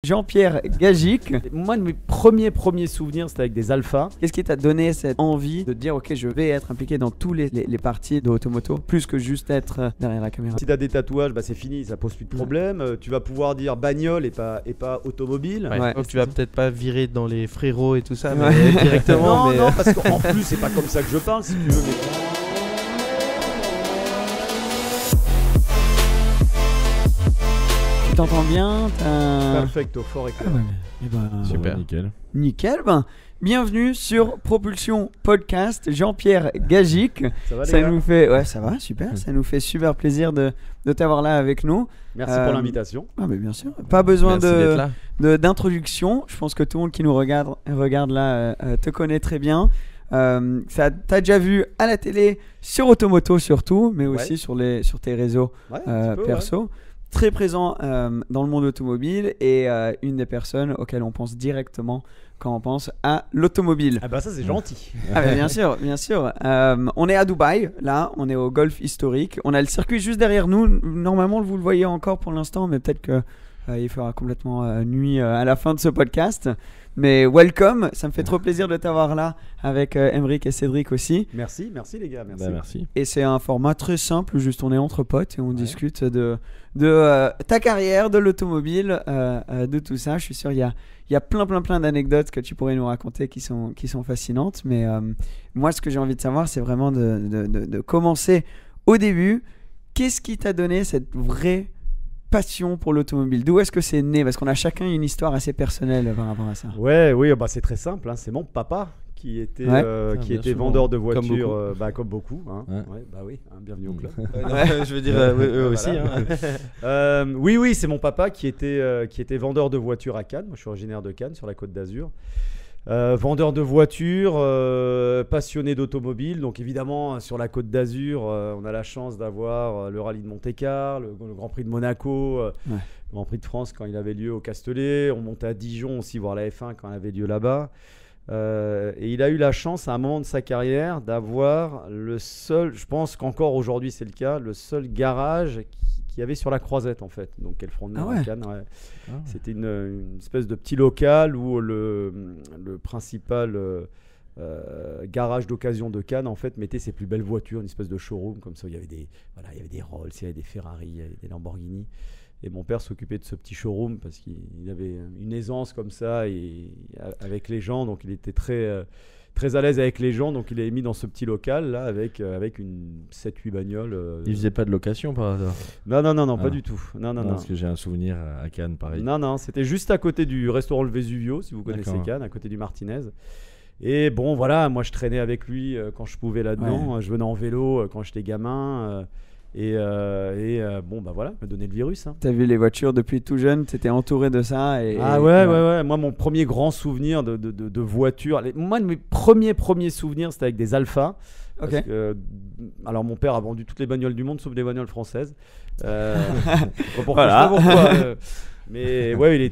Jean-Pierre Gagic. Moi, de mes premiers souvenirs, c'était avec des alphas. Qu'est-ce qui t'a donné cette envie de dire ok, je vais être impliqué dans tous les parties de Automoto, plus que juste être derrière la caméra? Si t'as des tatouages, bah c'est fini, ça pose plus de problème. Tu vas pouvoir dire bagnole et pas automobile. Ouais, donc tu vas peut-être pas virer dans les frérots et tout ça, mais Ouais. directement. Non, mais... non, parce qu'en plus, c'est pas comme ça que je parle, si tu veux. Mais... Tu t'entends bien? Perfecto, fort et clair. Super. Nickel. Nickel. Ben, bienvenue sur Propulsion Podcast. Jean-Pierre Gagic. Ça va, les Ça gars nous fait, ouais, ça va, super. Ça nous fait super plaisir de t'avoir là avec nous. Merci pour l'invitation. Ah, mais bien sûr. Pas besoin Merci d'être là. d'introduction. Je pense que tout le monde qui nous regarde là te connaît très bien. T'as déjà vu à la télé, sur Automoto surtout, mais aussi sur tes réseaux Ouais, un petit peu, perso. ouais. Très présent dans le monde automobile et une des personnes auxquelles on pense directement quand on pense à l'automobile. Ah bah ça c'est gentil. Ah bah bien sûr, bien sûr. On est à Dubaï, là, on est au Golf historique. On a le circuit juste derrière nous. Normalement, vous le voyez encore pour l'instant, mais peut-être que il fera complètement nuit à la fin de ce podcast. Mais welcome, ça me fait trop plaisir de t'avoir là avec Emeric et Cédric aussi. Merci les gars, merci. Bah, merci. Et c'est un format très simple, juste on est entre potes et on discute de ta carrière, de l'automobile, de tout ça. Je suis sûr il y a plein d'anecdotes que tu pourrais nous raconter qui sont fascinantes. Mais moi, ce que j'ai envie de savoir, c'est vraiment de commencer au début. Qu'est-ce qui t'a donné cette vraie passion pour l'automobile? D'où est-ce que c'est né? Parce qu'on a chacun une histoire assez personnelle par rapport à ça. Oui, bah c'est très simple. Hein. C'est mon papa qui était, qui était vendeur de voitures, comme beaucoup. Hein. Ouais, bah oui, hein, bienvenue au club. Je veux dire, eux aussi. Hein. Oui, c'est mon papa qui était vendeur de voitures à Cannes. Moi, je suis originaire de Cannes, sur la Côte d'Azur. Vendeur de voitures, passionné d'automobile. Donc évidemment, sur la Côte d'Azur, on a la chance d'avoir le rallye de Monte-Carlo, le Grand Prix de Monaco, le Grand Prix de France quand il avait lieu au Castellet. On montait à Dijon aussi voir la F1 quand elle avait lieu là-bas. Et il a eu la chance à un moment de sa carrière d'avoir le seul, je pense qu'encore aujourd'hui c'est le cas, le seul garage qu'il y avait sur la Croisette en fait, donc quel front de mer à Cannes. Ouais. C'était une espèce de petit local où le principal garage d'occasion de Cannes en fait mettait ses plus belles voitures, une espèce de showroom comme ça. Il y avait des Rolls, il y avait des Ferrari, il y avait des Lamborghini. Et mon père s'occupait de ce petit showroom parce qu'il avait une aisance comme ça et avec les gens, donc il était très à l'aise avec les gens, donc il est mis dans ce petit local là avec une 7-8 bagnoles. Il faisait pas de location par hasard? Non, pas du tout. Non. Parce que j'ai un souvenir à Cannes pareil. Non, c'était juste à côté du restaurant Le Vesuvio, si vous connaissez Cannes, à côté du Martinez. Et bon, voilà, moi je traînais avec lui quand je pouvais là-dedans. Ouais. Je venais en vélo quand j'étais gamin. Bon, bah voilà, il m'a donné le virus. Hein. T'as vu les voitures depuis tout jeune, t'étais entouré de ça. Ouais. Moi, mon premier grand souvenir de voiture, moi, de mes premiers souvenirs, c'était avec des alphas. Parce que, alors, mon père a vendu toutes les bagnoles du monde, sauf les bagnoles françaises. Pourquoi. Mais ouais,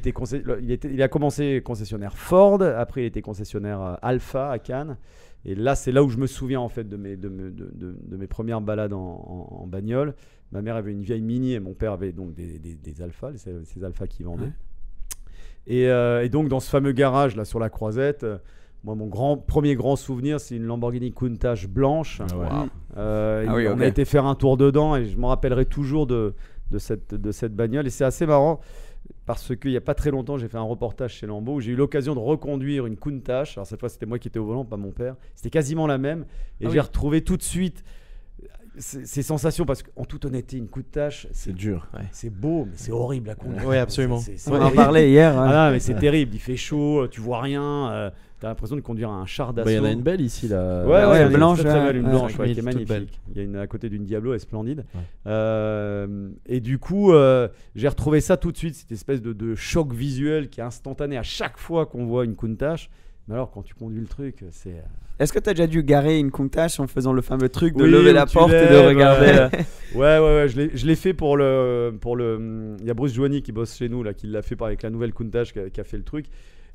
il a commencé concessionnaire Ford, après il était concessionnaire Alpha à Cannes. Et là, c'est là où je me souviens en fait de mes premières balades en bagnole. Ma mère avait une vieille Mini et mon père avait donc des Alphas, ces Alphas qu'il vendait. Et donc dans ce fameux garage là sur la Croisette, moi mon premier grand souvenir, c'est une Lamborghini Countach blanche. On a été faire un tour dedans et je m'en rappellerai toujours de cette bagnole. Et c'est assez marrant. Parce qu'il n'y a pas très longtemps, j'ai fait un reportage chez Lambo où j'ai eu l'occasion de reconduire une Countach. Alors cette fois, c'était moi qui étais au volant, pas mon père. C'était quasiment la même. Et j'ai retrouvé tout de suite ces sensations. Parce qu'en toute honnêteté, une Countach, c'est dur. Ouais. C'est beau, mais c'est horrible à conduire. Oui, absolument. On en parlait hier. Ah non, mais c'est terrible. Il fait chaud, tu vois rien. T'as l'impression de conduire un char d'assaut. Il y en a une belle ici là. Ouais, blanche, très belle, une blanche, qui est magnifique. belle. Il y a une à côté d'une Diablo, elle est splendide. Et du coup, j'ai retrouvé ça tout de suite, cette espèce de choc visuel qui est instantané à chaque fois qu'on voit une Countach. Mais alors, quand tu conduis le truc, c'est. Est-ce que tu as déjà dû garer une Countach en faisant le fameux truc de lever la porte et de regarder Ouais, je l'ai fait pour le. Il y a Bruce Joigny qui bosse chez nous là, qui l'a fait avec la nouvelle Countach qui a fait le truc.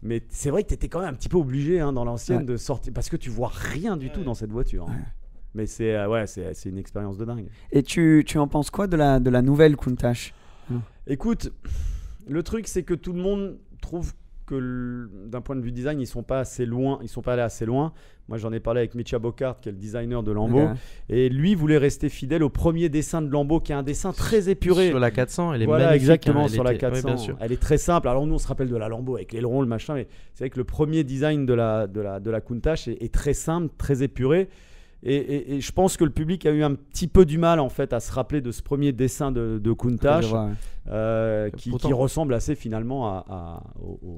Mais c'est vrai que tu étais quand même un petit peu obligé dans l'ancienne de sortir parce que tu vois rien du tout dans cette voiture. Hein. Mais c'est une expérience de dingue. Et tu en penses quoi de la nouvelle Countach? Écoute, le truc c'est que tout le monde trouve que d'un point de vue design, ils sont pas allés assez loin. Moi, j'en ai parlé avec Mitja Bocard, qui est le designer de Lambo, et lui voulait rester fidèle au premier dessin de Lambo, qui est un dessin très épuré. Sur la 400, elle est voilà, magnifique. exactement, Elle sur la était- 400. ouais, bien sûr. Elle est très simple. Alors nous, on se rappelle de la Lambo avec l'aileron, le machin, mais c'est vrai que le premier design de la Countach est très simple, très épuré. Et je pense que le public a eu un petit peu du mal en fait à se rappeler de ce premier dessin de Countach, qui ressemble assez finalement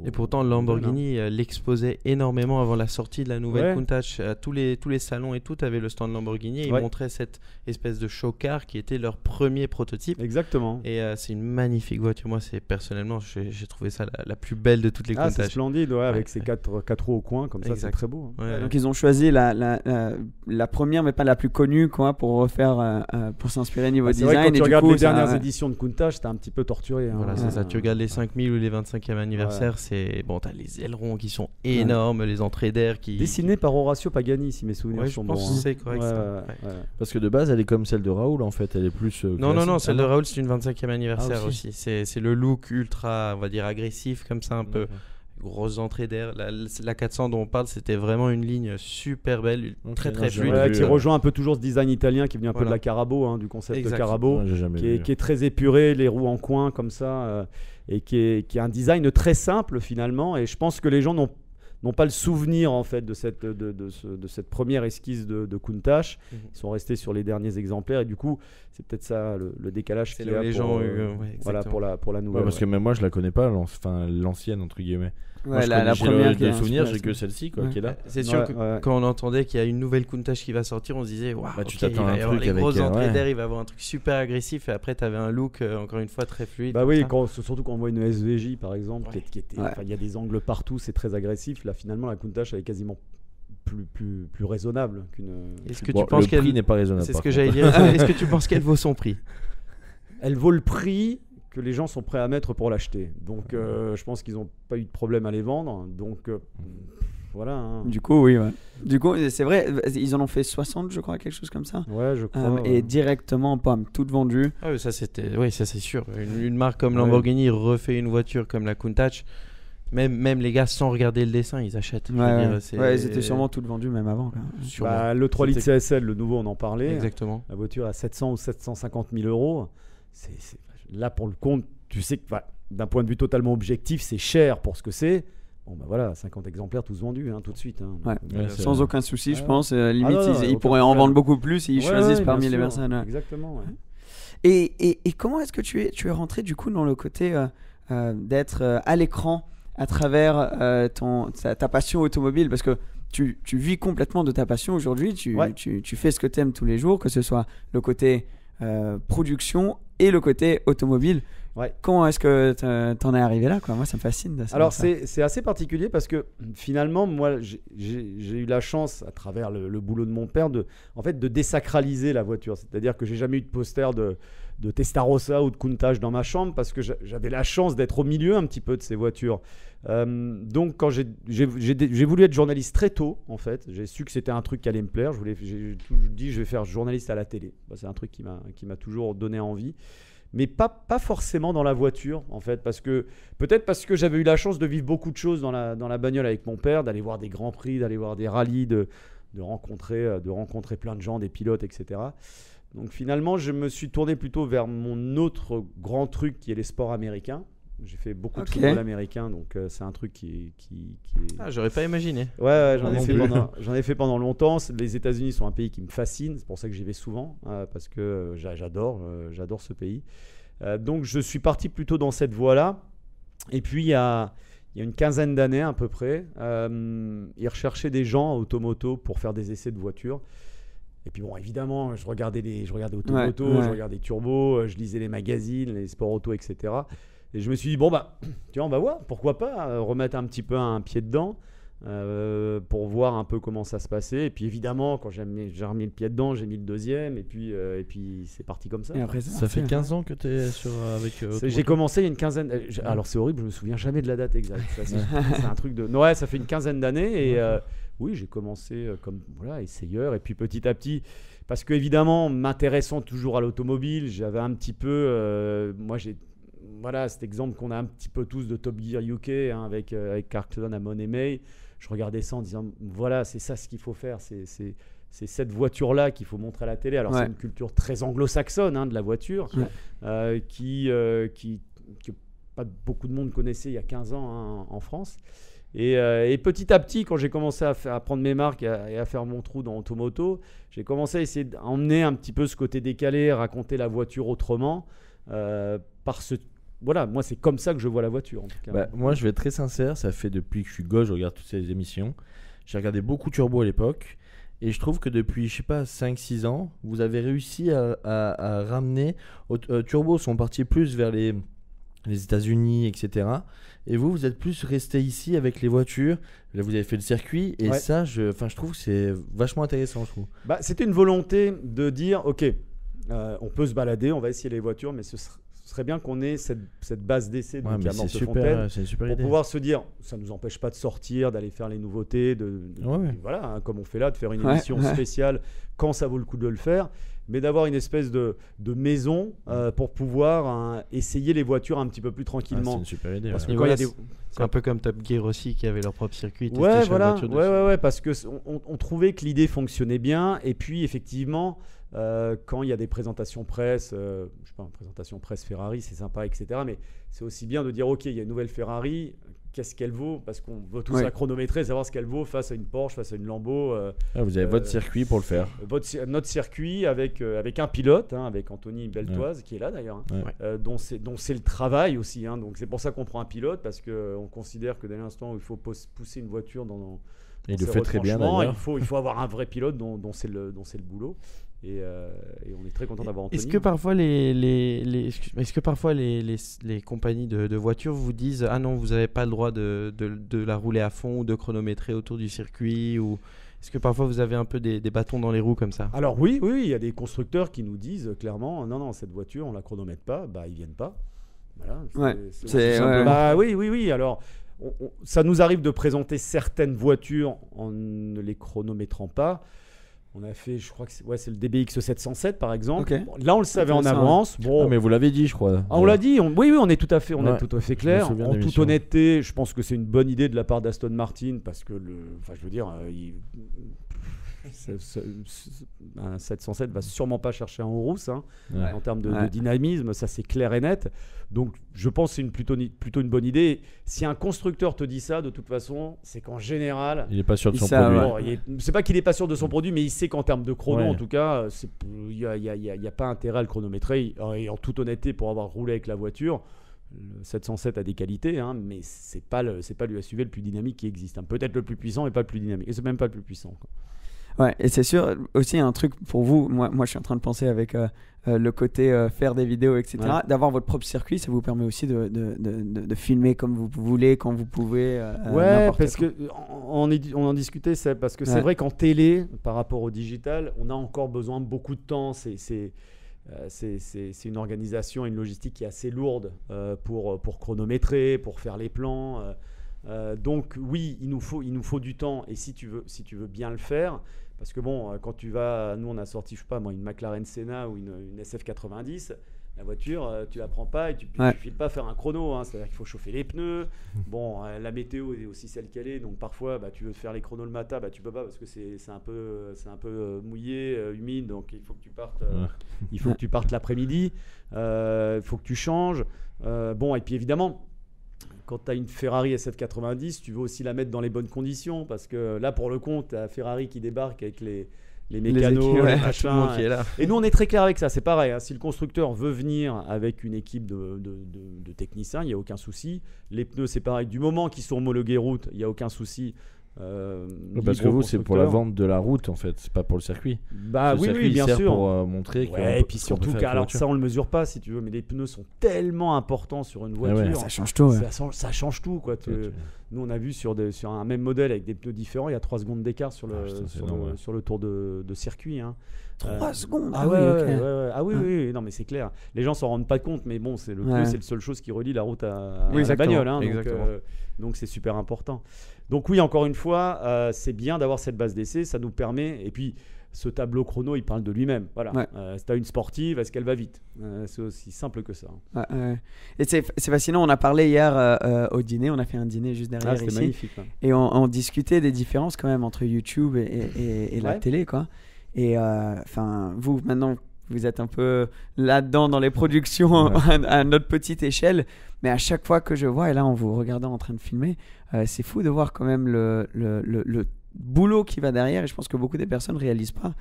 Et pourtant, Lamborghini l'exposait énormément avant la sortie de la nouvelle Countach. Tous les salons et tout avaient le stand Lamborghini et ils montraient cette espèce de show car qui était leur premier prototype. Exactement. Et c'est une magnifique voiture. Moi, personnellement, j'ai trouvé ça la plus belle de toutes les Countach. C'est splendide, avec ses quatre roues au coin, comme ça, c'est très beau. Donc ils ont choisi la première, mais pas la plus connue, quoi, pour refaire, pour s'inspirer niveau design. Vrai, quand tu regardes les ça, dernières éditions de Countach, c'était un petit peu torturé. Voilà, c'est ça. Tu regardes les 5000 ou les 25e anniversaire, c'est bon. T'as les ailerons qui sont énormes, les entrées d'air qui. Dessinés par Horacio Pagani, si mes souvenirs sont bons. Je pense que c'est correct. Parce que de base, elle est comme celle de Raoul, en fait. Elle est plus. Non, celle de Raoul, c'est une 25e anniversaire aussi. C'est le look ultra, on va dire, agressif, comme ça, un peu. Grosses entrées d'air. La 400 dont on parle, c'était vraiment une ligne super belle, très fluide. Qui rejoint un peu toujours ce design italien qui est venu un peu de la Carabo, du concept de Carabo, qui est très épuré, les roues en coin comme ça, et qui est un design très simple finalement. Et je pense que les gens n'ont pas le souvenir en fait de cette première esquisse de Countach. Ils sont restés sur les derniers exemplaires et du coup c'est peut-être ça le décalage qu'il y a les gens pour la nouvelle. Parce que même moi je la connais pas, l'ancienne entre guillemets. Ouais, la première de souvenir, j'ai que celle-ci qui est là. C'est sûr que quand on entendait qu'il y a une nouvelle Countach qui va sortir, on se disait waouh, tu t'attends à un truc les avec grosses entrées d'air, il va avoir un truc super agressif et après tu avais un look encore une fois très fluide. Bah oui, surtout quand on voit une SVJ par exemple, il y a des angles partout, c'est très agressif. Là finalement la Countach elle est quasiment plus raisonnable qu'une. Est-ce que tu penses le prix n'est pas raisonnable? C'est ce que j'allais dire. Est-ce que tu penses qu'elle vaut son prix? Elle vaut le prix que les gens sont prêts à mettre pour l'acheter. Donc je pense qu'ils n'ont pas eu de problème à les vendre. Donc voilà. Du coup, oui. Ouais. Du coup, c'est vrai, ils en ont fait 60, je crois, quelque chose comme ça. Ouais, je crois. Et directement, pomme, toutes vendues. Ah oui, ça c'est sûr. Une marque comme Lamborghini refait une voiture comme la Countach. Même les gars, sans regarder le dessin, ils achètent. Ils étaient sûrement toutes vendues même avant. Le 3 litres CSL, le nouveau, on en parlait. Exactement. La voiture à 700 ou 750 000 euros. Là, pour le compte, tu sais que d'un point de vue totalement objectif, c'est cher pour ce que c'est. Bon, bah voilà, 50 exemplaires tous vendus tout de suite. Sans aucun souci, je pense. Limite, ils pourraient en vendre beaucoup plus s'ils choisissent parmi les personnes. Exactement. Et comment est-ce que tu es rentré du coup dans le côté d'être à l'écran à travers ta passion automobile? Parce que tu vis complètement de ta passion aujourd'hui. Tu fais ce que tu aimes tous les jours, que ce soit le côté production et le côté automobile. Comment est-ce que t'en es arrivé là, quoi? Moi, ça me fascine. Alors, c'est assez particulier parce que finalement, moi, j'ai eu la chance, à travers le boulot de mon père, de désacraliser la voiture. C'est-à-dire que j'ai jamais eu de poster de Testarossa ou de Countach dans ma chambre parce que j'avais la chance d'être au milieu un petit peu de ces voitures. Donc, quand j'ai voulu être journaliste très tôt, en fait, j'ai su que c'était un truc qui allait me plaire. J'ai toujours dit, je vais faire journaliste à la télé. C'est un truc qui m'a toujours donné envie. Mais pas forcément dans la voiture, en fait, peut-être parce que j'avais eu la chance de vivre beaucoup de choses dans la bagnole avec mon père, d'aller voir des grands prix, d'aller voir des rallyes, de rencontrer plein de gens, des pilotes, etc. Donc finalement, je me suis tourné plutôt vers mon autre grand truc qui est les sports américains. J'ai fait beaucoup de football américain, donc c'est un truc qui est... Ah, j'aurais pas imaginé. Ouais, j'en ai fait pendant longtemps. Les États-Unis sont un pays qui me fascine, c'est pour ça que j'y vais souvent, parce que j'adore ce pays. Donc je suis parti plutôt dans cette voie-là. Et puis il y a une quinzaine d'années à peu près, ils recherchaient des gens automoto pour faire des essais de voitures. Et puis bon, évidemment, je regardais automoto, je regardais turbo, je lisais les magazines, les sports auto, etc. Et je me suis dit, bon, on va voir, pourquoi pas remettre un petit peu un pied dedans pour voir un peu comment ça se passait. Et puis évidemment, quand j'ai remis le pied dedans, j'ai mis le deuxième. Et puis c'est parti comme ça. Et après, ça fait 15 ans que tu es avec j'ai commencé il y a une quinzaine. Alors c'est horrible, je me souviens jamais de la date exacte. C'est un truc de. Ouais, ça fait une quinzaine d'années. Et oui, j'ai commencé comme essayeur. Et puis petit à petit, parce que évidemment, m'intéressant toujours à l'automobile, j'avais un petit peu. Moi, voilà, cet exemple qu'on a un petit peu tous de Top Gear UK, hein, avec Carlton à Money May, je regardais ça en disant, voilà, c'est ça ce qu'il faut faire, c'est cette voiture-là qu'il faut montrer à la télé. Alors, c'est une culture très anglo-saxonne, hein, de la voiture, qui pas beaucoup de monde connaissait il y a 15 ans, hein, en France. Et petit à petit, quand j'ai commencé à prendre mes marques et à faire mon trou dans Automoto, j'ai commencé à essayer d'emmener un petit peu ce côté décalé, raconter la voiture autrement. Voilà, moi, c'est comme ça que je vois la voiture, en tout cas. Moi, je vais être très sincère, ça fait depuis que je suis gosse, je regarde toutes ces émissions. J'ai regardé beaucoup Turbo à l'époque. Et je trouve que depuis, je sais pas, 5-6 ans, vous avez réussi à ramener... Turbo sont partis plus vers les États-Unis, etc. Et vous êtes plus resté ici avec les voitures. Là, vous avez fait le circuit. Et ça, je trouve que c'est vachement intéressant, je trouve. C'était une volonté de dire, OK, on peut se balader, on va essayer les voitures, mais ce serait bien qu'on ait cette base d'essai à Mortefontaine, c'est une super pour idée. pouvoir se dire, ça ne nous empêche pas de sortir, d'aller faire les nouveautés, voilà, hein, comme on fait là, de faire une émission spéciale quand ça vaut le coup de le faire, mais d'avoir une espèce de maison pour pouvoir essayer les voitures un petit peu plus tranquillement. C'est une super idée. Parce que quand il y a des... C'est un peu comme Top Gear aussi, qui avait leur propre circuit. Parce que on trouvait que l'idée fonctionnait bien, et puis effectivement... quand il y a des présentations presse, je sais pas, une présentation presse Ferrari, c'est sympa, etc. Mais c'est aussi bien de dire, OK, il y a une nouvelle Ferrari, qu'est-ce qu'elle vaut? Parce qu'on veut tous la chronométrer, savoir ce qu'elle vaut face à une Porsche, face à une Lambo. Vous avez votre circuit pour le faire. Notre circuit avec un pilote, hein, avec Anthony Beltoise, qui est là d'ailleurs, hein, dont c'est le travail aussi. Hein, donc c'est pour ça qu'on prend un pilote, parce qu'on considère que dès l'instant où il faut pousser une voiture dans il le fait très bien d'ailleurs. Il faut avoir un vrai pilote dont c'est le boulot. Et on est très content d'avoir Anthony. Est-ce que parfois les compagnies de voitures vous disent, ah non, vous n'avez pas le droit de la rouler à fond ou de chronométrer autour du circuit, ou est-ce que parfois vous avez un peu des bâtons dans les roues comme ça? Alors oui, il y a des constructeurs qui nous disent clairement, non, cette voiture on la chronomètre pas, ils viennent pas. Voilà, oui. Alors ça nous arrive de présenter certaines voitures en ne les chronométrant pas. On a fait, je crois que c'est le DBX 707 par exemple. Bon, là, on le savait en avance. Bon, mais vous l'avez dit, je crois. On l'a dit. Oui, on est tout à fait clair. En toute honnêteté, je pense que c'est une bonne idée de la part d'Aston Martin, parce que un 707 va sûrement pas chercher un Horus, hein, en termes de dynamisme, ça c'est clair et net. Donc je pense que c'est plutôt une bonne idée. Si un constructeur te dit ça, de toute façon, c'est qu'en général, il n'est pas sûr de son produit. C'est pas qu'il n'est pas sûr de son produit, mais il sait qu'en termes de chrono, en tout cas, il n'y a pas intérêt à le chronométrer. Et en toute honnêteté, pour avoir roulé avec la voiture, le 707 a des qualités, hein, mais c'est pas le SUV le plus dynamique qui existe. Hein. Peut-être le plus puissant, mais pas le plus dynamique. Et c'est même pas le plus puissant, quoi. Ouais, et c'est sûr, aussi un truc pour vous, moi je suis en train de penser avec le côté faire des vidéos, etc. D'avoir votre propre circuit, ça vous permet aussi de filmer comme vous voulez, quand vous pouvez. Parce qu'on en discutait, parce que c'est vrai qu'en télé, par rapport au digital, on a encore besoin de beaucoup de temps. C'est une organisation et une logistique qui est assez lourde pour chronométrer, pour faire les plans. Donc oui, il nous faut du temps, et si tu veux bien le faire, parce que bon, quand nous on a sorti, je sais pas moi, une McLaren Senna ou une SF90, la voiture, tu la prends pas et tu files pas faire un chrono, hein, c'est-à-dire qu'il faut chauffer les pneus. Bon, la météo est aussi celle qu'elle est, donc parfois tu veux faire les chronos le matin, tu peux pas parce que c'est un peu mouillé, humide, donc il faut que tu partes l'après-midi, il faut que tu changes. Bon, et puis évidemment, quand tu as une Ferrari SF90, tu veux aussi la mettre dans les bonnes conditions, parce que là, pour le coup, tu as Ferrari qui débarque avec les mécanos, les machins. Qui est là. Et nous, on est très clair avec ça. C'est pareil, hein. Si le constructeur veut venir avec une équipe de techniciens, il n'y a aucun souci. Les pneus, c'est pareil. Du moment qu'ils sont homologués route, il n'y a aucun souci. Parce que vous, c'est pour la vente de la route, en fait, c'est pas pour le circuit. Oui, bien sûr. Pour montrer et puis surtout, alors ça, on le mesure pas, si tu veux, mais les pneus sont tellement importants sur une voiture. Ça change tout. Ça change tout, quoi. Nous, on a vu sur un même modèle avec des pneus différents, il y a 3 secondes d'écart sur le tour de circuit. Hein. 3 secondes. Oui, non, mais c'est clair. Les gens s'en rendent pas compte, mais bon, c'est la seule chose qui relie la route à la bagnole. Hein, donc c'est super important. Donc oui, encore une fois, c'est bien d'avoir cette base d'essai, ça nous permet, et puis ce tableau chrono, il parle de lui-même. Voilà. Ouais. Si tu as une sportive, est-ce qu'elle va vite? C'est aussi simple que ça. Et c'est fascinant. On a parlé hier au dîner. On a fait un dîner juste derrière C'était ici. magnifique. Hein. Et on discutait des différences quand même entre YouTube et la télé, quoi. Et vous, maintenant, vous êtes un peu là-dedans dans les productions à notre petite échelle. Mais à chaque fois que je vois, et là, en vous regardant en train de filmer, c'est fou de voir quand même le boulot qui va derrière. Et je pense que beaucoup de personnes ne réalisent pas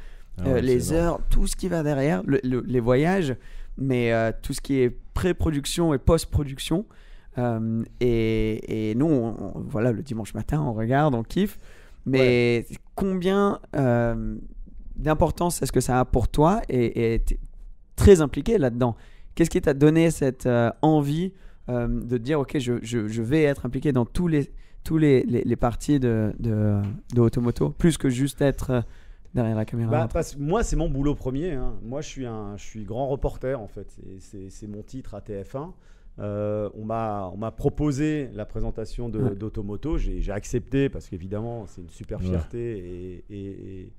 les heures, tout ce qui va derrière, les voyages, mais tout ce qui est pré-production et post-production. Et nous, voilà, le dimanche matin, on regarde, on kiffe. Mais combien d'importance est-ce que ça a pour toi et t'es très impliqué là-dedans? Qu'est-ce qui t'a donné cette envie de dire ok, je vais être impliqué dans tous les parties de Automoto, plus que juste être derrière la caméra? Moi, c'est mon boulot premier. Hein. Moi, je suis grand reporter en fait. C'est mon titre à TF1. On m'a proposé la présentation d'Automoto. J'ai accepté parce qu'évidemment, c'est une super fierté et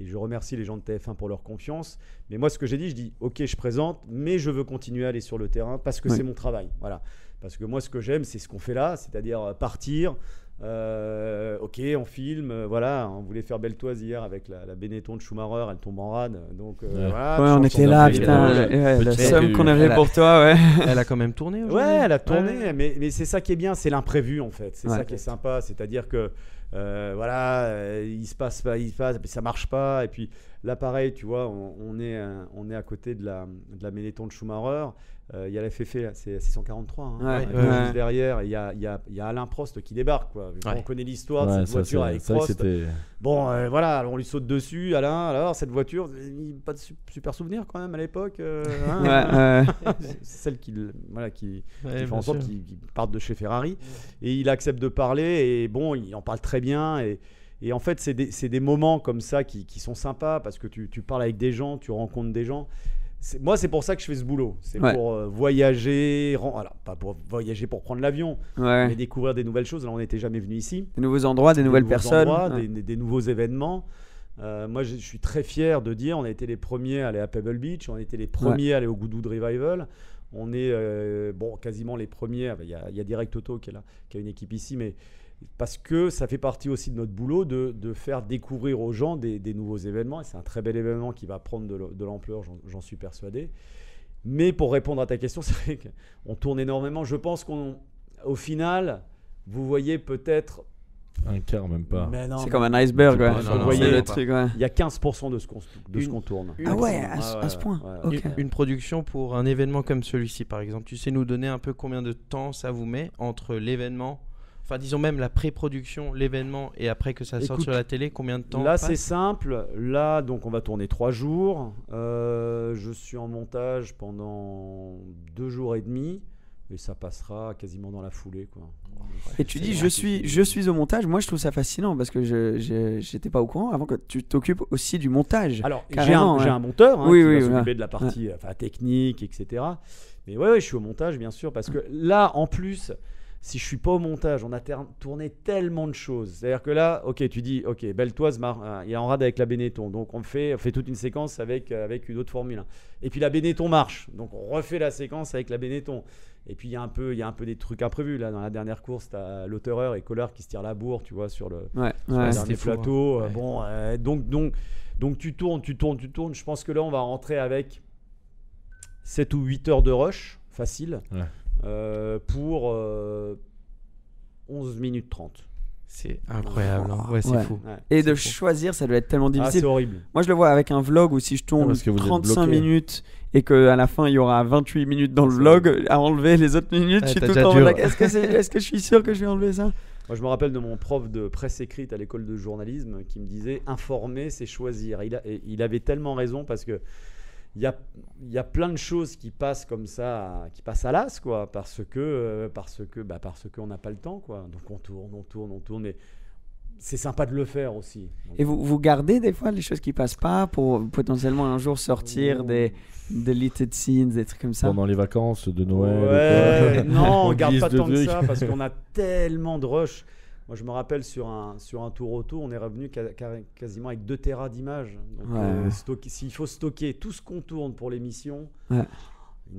je remercie les gens de TF1 pour leur confiance. Mais moi, ce que j'ai dit, je dis ok, je présente, mais je veux continuer à aller sur le terrain parce que c'est mon travail. Voilà. Parce que moi, ce que j'aime, c'est ce qu'on fait là, c'est-à-dire partir. Ok, on filme. Voilà, on voulait faire Beltoise hier avec la Benetton de Schumacher, elle tombe en rade. Donc, voilà, on était là, putain. La somme qu'on avait pour toi, Elle a quand même tourné aujourd'hui. Ouais, elle a tourné, mais c'est ça qui est bien, c'est l'imprévu en fait. C'est ça qui est sympa, c'est-à-dire que il se passe, ça marche pas. Et puis là, pareil, tu vois, on est à côté de la Benetton de Schumacher. Il y a la FF, c'est 643. Juste derrière, il y a Alain Prost qui débarque. Quoi. On connaît l'histoire de cette voiture avec Prost. Bon, voilà, on lui saute dessus. Alain, alors cette voiture, pas de super souvenir quand même à l'époque. C'est celle qui fait en sorte qu'il parte de chez Ferrari. Et il accepte de parler. Et bon, il en parle très bien. Et en fait, c'est des moments comme ça qui sont sympas parce que tu parles avec des gens, tu rencontres des gens. Moi, c'est pour ça que je fais ce boulot. C'est pour voyager, alors pas pour voyager pour prendre l'avion, mais découvrir des nouvelles choses. Là, on n'était jamais venu ici. Des nouveaux endroits, des nouvelles personnes. Des nouveaux événements. Moi, je suis très fier de dire on a été les premiers à aller à Pebble Beach, on a été les premiers à aller au Goodwood Revival. On est quasiment les premiers. Il y a Direct Auto qui est là, qui a une équipe ici, mais parce que ça fait partie aussi de notre boulot de faire découvrir aux gens des nouveaux événements. Et c'est un très bel événement qui va prendre de l'ampleur, j'en suis persuadé. Mais pour répondre à ta question, c'est vrai qu'on tourne énormément. Je pense qu'au final, vous voyez peut-être... Un quart, même pas. C'est comme un iceberg. Vous voyez le truc. Il y a 15% de ce qu'on tourne. Ah ouais, à ce point. Une production pour un événement comme celui-ci, par exemple. Tu sais nous donner un peu combien de temps ça vous met entre l'événement, enfin disons même la pré-production, l'événement et après que ça sorte sur la télé, combien de temps Là c'est simple, là donc on va tourner 3 jours, je suis en montage pendant 2 jours et demi et ça passera quasiment dans la foulée quoi. Et tu dis je suis au montage. Moi je trouve ça fascinant parce que j'étais pas au courant avant que tu t'occupes aussi du montage. Alors j'ai un monteur qui va s'occuper de la partie technique, etc. Mais ouais, je suis au montage bien sûr parce que là en plus si je suis pas au montage, on a tourné tellement de choses. C'est-à-dire que là, ok, tu dis, ok, Beltoise, il est en rade avec la Benetton, donc on fait toute une séquence avec une autre Formule 1. Et puis la Benetton marche, donc on refait la séquence avec la Benetton. Et puis il y a un peu des trucs imprévus là. Dans la dernière course, t'as Lauterer et Collard qui se tirent la bourre, tu vois, sur le dernier plateau. Donc tu tournes. Je pense que là, on va rentrer avec 7 ou 8 heures de rush facile. Ouais. Pour 11 minutes 30. C'est incroyable. C'est fou. Ouais, et de choisir, ça doit être tellement difficile. C'est horrible. Moi, je le vois avec un vlog où si je tourne 35 minutes et qu'à la fin, il y aura 28 minutes dans le vlog à enlever les autres minutes, je suis tout le temps là. Est-ce que je suis sûr que je vais enlever ça? Moi, je me rappelle de mon prof de presse écrite à l'école de journalisme qui me disait informer, c'est choisir. Il avait tellement raison parce que il y a plein de choses qui passent comme ça, qui passent à l'as, quoi, parce qu'on n'a pas le temps, quoi. Donc on tourne, mais c'est sympa de le faire aussi. Donc, et vous gardez des fois les choses qui passent pas pour potentiellement un jour sortir des deleted scenes, des trucs comme ça. Pendant les vacances de Noël. Non, on garde pas tant que ça parce qu'on a tellement de rush. Moi, je me rappelle sur un tour auto, on est revenu quasiment avec 2 Tera d'images. Donc, s'il faut stocker tout ce qu'on tourne pour l'émission, il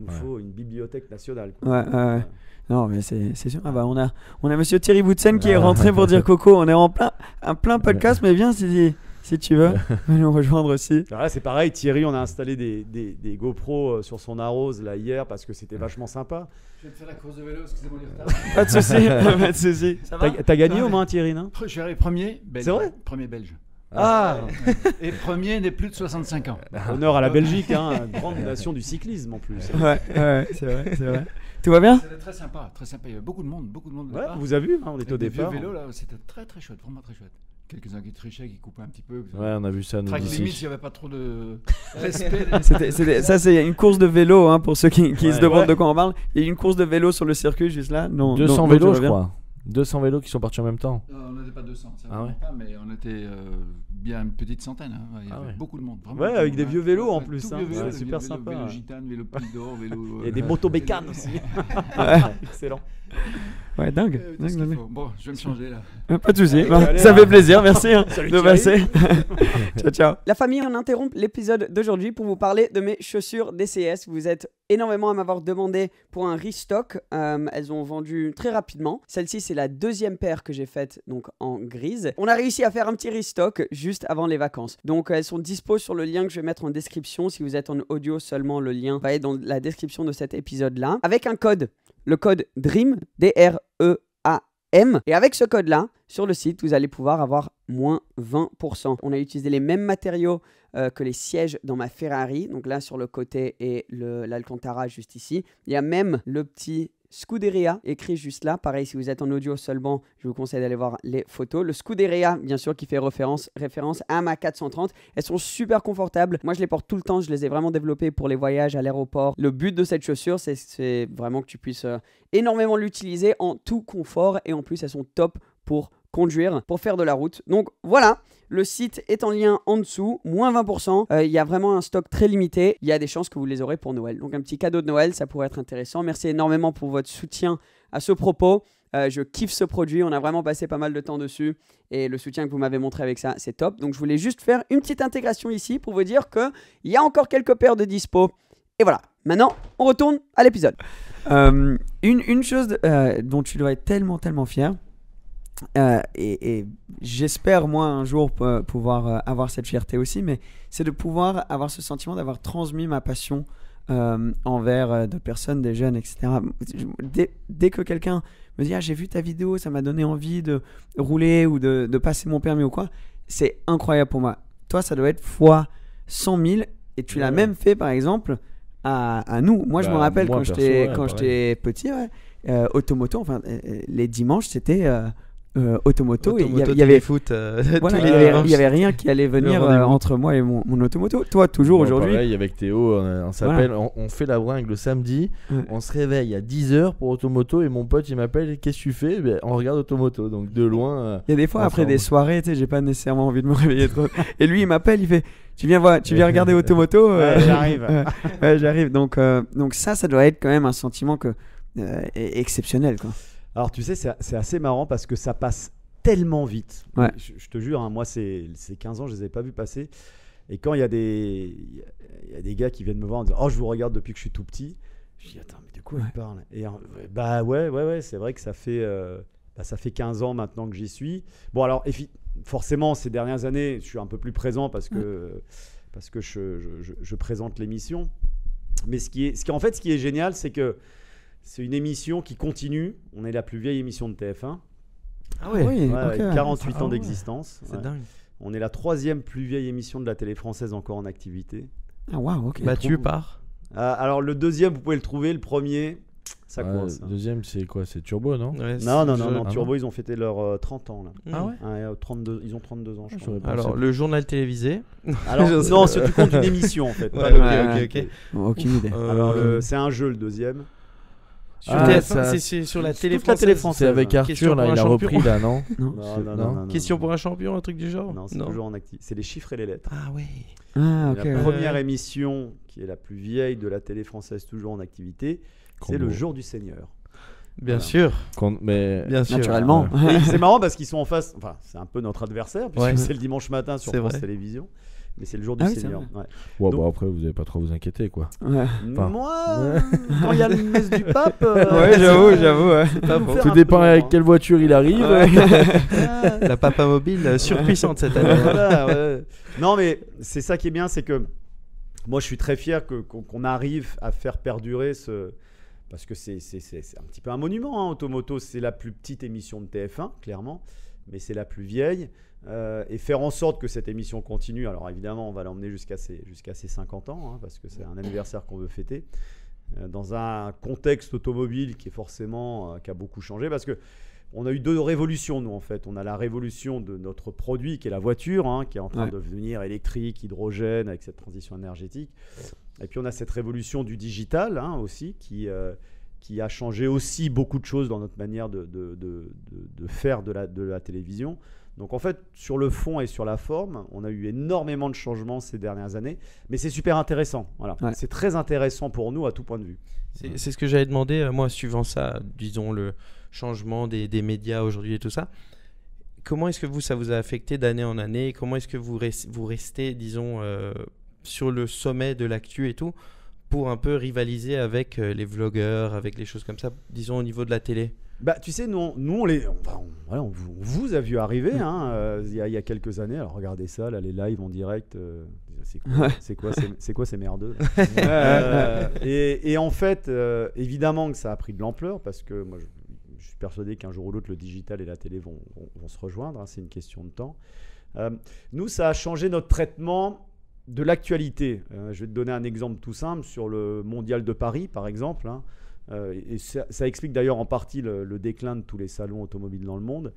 nous faut une bibliothèque nationale. Quoi. Ouais. Non, mais c'est sûr. Ah bah, on a monsieur Thierry Boutsen qui est rentré pour dire Coco. On est en plein podcast, mais viens si tu veux nous rejoindre aussi. Alors là, c'est pareil. Thierry, on a installé des GoPro sur son Arose là hier parce que c'était vachement sympa. Je vais te faire la course de vélo, excusez-moi du retard. Pas de souci. Ça va? T'as gagné au moins, Thierry, non? Je suis arrivé premier belge. C'est vrai? Premier belge. Ah. Et premier des plus de 65 ans. Honneur à la Belgique, grande nation du cyclisme en plus. Ouais, c'est vrai. Tout va bien? C'était très sympa. Il y avait beaucoup de monde. Ouais, vous avez vu, on était au Des départ. vieux vélos là, c'était très très chouette, vraiment très chouette. Quelques-uns qui trichaient, qui coupaient un petit peu. Ouais, on a vu ça. Track aussi. limite, il n'y avait pas trop de respect. Ça, c'est une course de vélo pour ceux qui se demandent de quoi on parle. Il y a une course de vélo sur le circuit juste là. 200 vélos, je crois. 200 vélos qui sont partis en même temps. On n'était pas 200, ça Ah ouais. pas, mais on était bien une petite centaine. Il y avait beaucoup de monde. Vraiment, ouais, avec des vieux vélos en tout plus. vieux vélo, super sympa. Vélo gitane, vélo pile d'or, vélo. Et des motos bécanes aussi. Excellent. Ouais, dingue. Bon, je vais me changer là. Pas de souci. Allez, Ça fait plaisir. Merci Salut, de Thierry. passer. Ciao. La famille, on interrompt l'épisode d'aujourd'hui pour vous parler de mes chaussures DCS. Vous êtes énormément à m'avoir demandé pour un restock. Elles ont vendu très rapidement. Celle-ci, c'est la deuxième paire que j'ai faite donc en grise. On a réussi à faire un petit restock juste avant les vacances. Donc elles sont dispo sur le lien que je vais mettre en description. Si vous êtes en audio seulement, le lien va être dans la description de cet épisode-là. Avec un code, le code DREAM, D-R-E-A-M. Et avec ce code-là, sur le site, vous allez pouvoir avoir moins 20%. On a utilisé les mêmes matériaux que les sièges dans ma Ferrari. Donc là, sur le côté et l'Alcantara juste ici. Il y a même le petit Scuderia écrit juste là. Pareil, si vous êtes en audio seulement, je vous conseille d'aller voir les photos. Le Scuderia, bien sûr, qui fait référence à ma 430. Elles sont super confortables. Moi, je les porte tout le temps. Je les ai vraiment développées pour les voyages à l'aéroport. Le but de cette chaussure, c'est vraiment que tu puisses énormément l'utiliser en tout confort. Et en plus, elles sont top pour conduire, pour faire de la route. Donc voilà, le site est en lien en dessous, moins 20%. Il y a vraiment un stock très limité. Il y a des chances que vous les aurez pour Noël. Donc un petit cadeau de Noël, ça pourrait être intéressant. Merci énormément pour votre soutien à ce propos. Je kiffe ce produit, on a vraiment passé pas mal de temps dessus. Et le soutien que vous m'avez montré avec ça, c'est top. Donc je voulais juste faire une petite intégration ici pour vous dire qu'il y a encore quelques paires de dispo. Et voilà, maintenant on retourne à l'épisode. Une chose dont tu dois être tellement fier. Et j'espère moi un jour pouvoir avoir cette fierté aussi, mais c'est de pouvoir avoir ce sentiment d'avoir transmis ma passion envers d'autres personnes, des jeunes, etc. Dès que quelqu'un me dit j'ai vu ta vidéo, ça m'a donné envie de rouler ou de passer mon permis ou quoi, c'est incroyable pour moi. Toi, ça doit être fois 100 000 et tu l'as même fait par exemple à nous. Moi, je me rappelle quand j'étais petit, automoto, enfin les dimanches c'était automoto et il y avait foot il y avait rien qui allait venir entre moi et mon automoto. Toi toujours aujourd'hui pareil, avec Théo on s'appelle, on fait la bringue le samedi, on se réveille à 10h pour automoto et mon pote il m'appelle, qu'est-ce que tu fais? On regarde automoto, donc de loin il y a des fois après des soirées, tu sais, j'ai pas nécessairement envie de me réveiller trop et lui il m'appelle, il fait tu viens regarder automoto? J'arrive. J'arrive. Donc ça doit être quand même un sentiment exceptionnel quoi. Alors tu sais, c'est assez marrant parce que ça passe tellement vite. Ouais. Je te jure, moi ces 15 ans, je les avais pas vus passer. Et quand il y a des gars qui viennent me voir en disant « Oh, je vous regarde depuis que je suis tout petit », je dis « Attends, mais de quoi il parle ?» Et bah ouais, c'est vrai que ça fait 15 ans maintenant que j'y suis. Bon alors, forcément, ces dernières années, je suis un peu plus présent parce que je présente l'émission. Mais ce qui est génial, c'est que c'est une émission qui continue. On est la plus vieille émission de TF1. Ah oui, avec 48 ans d'existence. C'est dingue. On est la 3e plus vieille émission de la télé française encore en activité. Ah waouh, ok. Battu par alors le deuxième, vous pouvez le trouver. Le premier, ça coince. Le deuxième, c'est quoi? C'est Turbo, non? Non. Turbo, ils ont fêté leurs 30 ans là. Ah ouais. 32, ils ont 32 ans, je crois. Alors le journal télévisé. Alors non, c'est du compte d'une émission en fait. Ok. Aucune idée. Alors c'est un jeu le deuxième. Sur TF1, c'est sur la télé française. C'est avec Arthur là, il a repris là, non? Non. Question pour un champion, un truc du genre? Non, c'est toujours en actif. C'est les chiffres et les lettres. Ah ouais. Ah ok. La première émission qui est la plus vieille de la télé française toujours en activité, c'est Le Jour du Seigneur. Bien Voilà. sûr. Mais Bien sûr. Naturellement. Et c'est marrant parce qu'ils sont en face. Enfin, c'est un peu notre adversaire puisque Ouais. c'est le dimanche matin sur C'est France vrai. Télévisions. Mais c'est le jour du Ah oui, c'est Seigneur. vrai. Ouais. ouais, Donc- bon, après, vous n'avez pas trop à vous inquiéter, quoi. Ouais, Enfin, Moi, quand il y a le messe du pape. Ouais, j'avoue. Ouais. pas bon. Tout dépend avec quelle voiture il arrive. La Papa Mobile surpuissante cette année. Voilà, ouais. Non, mais c'est ça qui est bien, c'est que moi, je suis très fier qu'on arrive à faire perdurer ce. Parce que c'est un petit peu un monument, hein, Automoto. C'est la plus petite émission de TF1, clairement, mais c'est la plus vieille. Et faire en sorte que cette émission continue. Alors évidemment, on va l'emmener jusqu'à ses 50 ans, hein, parce que c'est un anniversaire qu'on veut fêter. Dans un contexte automobile qui est forcément qui a beaucoup changé, parce que on a eu 2 révolutions, nous, en fait. On a la révolution de notre produit, qui est la voiture, hein, qui est en train de devenir électrique, hydrogène, avec cette transition énergétique. Et puis, on a cette révolution du digital, hein, aussi, qui a changé aussi beaucoup de choses dans notre manière de faire de la télévision. Donc, en fait, sur le fond et sur la forme, on a eu énormément de changements ces dernières années. Mais c'est super intéressant. Voilà. Ouais. C'est très intéressant pour nous, à tout point de vue. C'est ce que j'avais demandé, moi, suivant ça, disons, le changement des médias aujourd'hui et tout ça. Comment est-ce que ça vous a affecté d'année en année? Comment est-ce que vous restez, disons, sur le sommet de l'actu et tout, pour un peu rivaliser avec les vlogueurs, avec les choses comme ça, disons, au niveau de la télé? Bah, tu sais, nous on vous a vu arriver, hein, il y a quelques années. Alors regardez ça, là, les lives en direct, c'est quoi ces merdeux et en fait, évidemment que ça a pris de l'ampleur, parce que moi je suis persuadé qu'un jour ou l'autre le digital et la télé vont se rejoindre, hein, c'est une question de temps. Nous, ça a changé notre traitement de l'actualité. Je vais te donner un exemple tout simple sur le Mondial de Paris, par exemple, hein. Et ça explique d'ailleurs en partie le déclin de tous les salons automobiles dans le monde.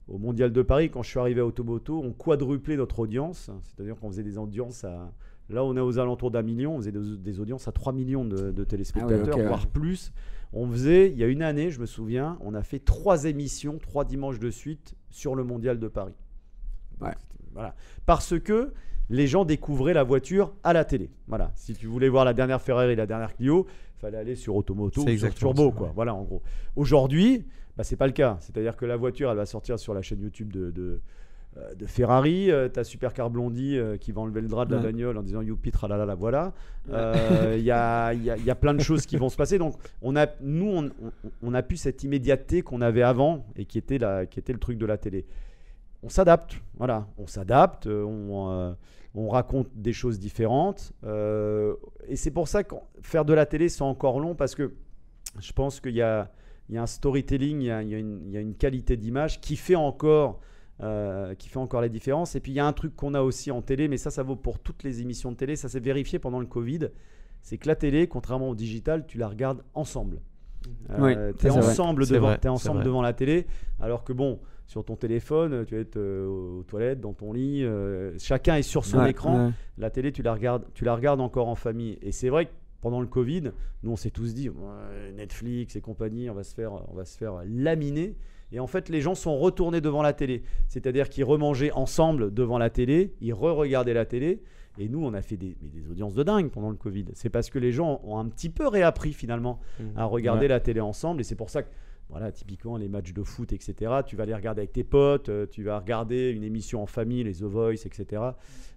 Au Mondial de Paris, quand je suis arrivé à Automoto, on quadruplait notre audience. C'est-à-dire qu'on faisait des audiences à... Là, on est aux alentours d'1 million. On faisait des audiences à 3 millions de téléspectateurs, Ah oui, ok, voire plus. On faisait, il y a une année, je me souviens, on a fait 3 émissions, 3 dimanches de suite sur le Mondial de Paris. Ouais. Voilà. Parce que les gens découvraient la voiture à la télé. Voilà. Si tu voulais voir la dernière Ferrari et la dernière Clio, il fallait aller sur Automoto ou sur Turbo, quoi. Voilà, en gros. Aujourd'hui, c'est pas le cas. C'est-à-dire que la voiture, elle va sortir sur la chaîne YouTube de Ferrari. T'as Supercar Blondie qui va enlever le drap de la bagnole en disant youpi tralala, voilà. Il y a plein de choses qui vont se passer. Donc, on a plus cette immédiateté qu'on avait avant et qui était le truc de la télé. On s'adapte, voilà. On s'adapte, on raconte des choses différentes. Et c'est pour ça que faire de la télé, c'est encore long, parce que je pense qu'il y a un storytelling, il y a une qualité d'image qui fait encore la différence. Et puis il y a un truc qu'on a aussi en télé, mais ça vaut pour toutes les émissions de télé. Ça s'est vérifié pendant le Covid. C'est que la télé, contrairement au digital, tu la regardes ensemble. Oui, t'es ensemble vrai. devant la télé, alors que bon, sur ton téléphone, tu vas être aux toilettes, dans ton lit, chacun est sur son écran. Ouais. La télé, tu la regardes encore en famille. Et c'est vrai que pendant le Covid, nous on s'est tous dit Netflix et compagnie, on va se faire laminer. Et en fait, les gens sont retournés devant la télé. C'est-à-dire qu'ils remangeaient ensemble devant la télé, ils re-regardaient la télé. Et nous, on a fait des audiences de dingue pendant le Covid. C'est parce que les gens ont un petit peu réappris finalement à regarder la télé ensemble. Et c'est pour ça que, voilà, typiquement les matchs de foot, etc., tu vas les regarder avec tes potes, tu vas regarder une émission en famille, les The Voice, etc.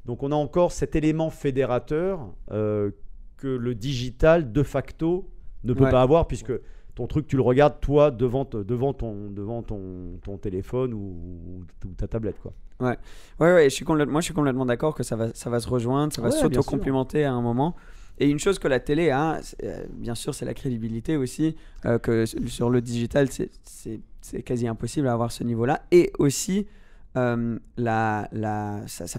Donc on a encore cet élément fédérateur que le digital, de facto, ne peut pas avoir, puisque ton truc, tu le regardes toi devant ton téléphone ou ta tablette, quoi. Ouais, je suis complètement d'accord que ça va se rejoindre, ça va Ouais, s'auto-complémenter à un moment. Et une chose que la télé a, bien sûr, c'est la crédibilité aussi, que sur le digital, c'est quasi impossible à avoir ce niveau-là. Et aussi, ça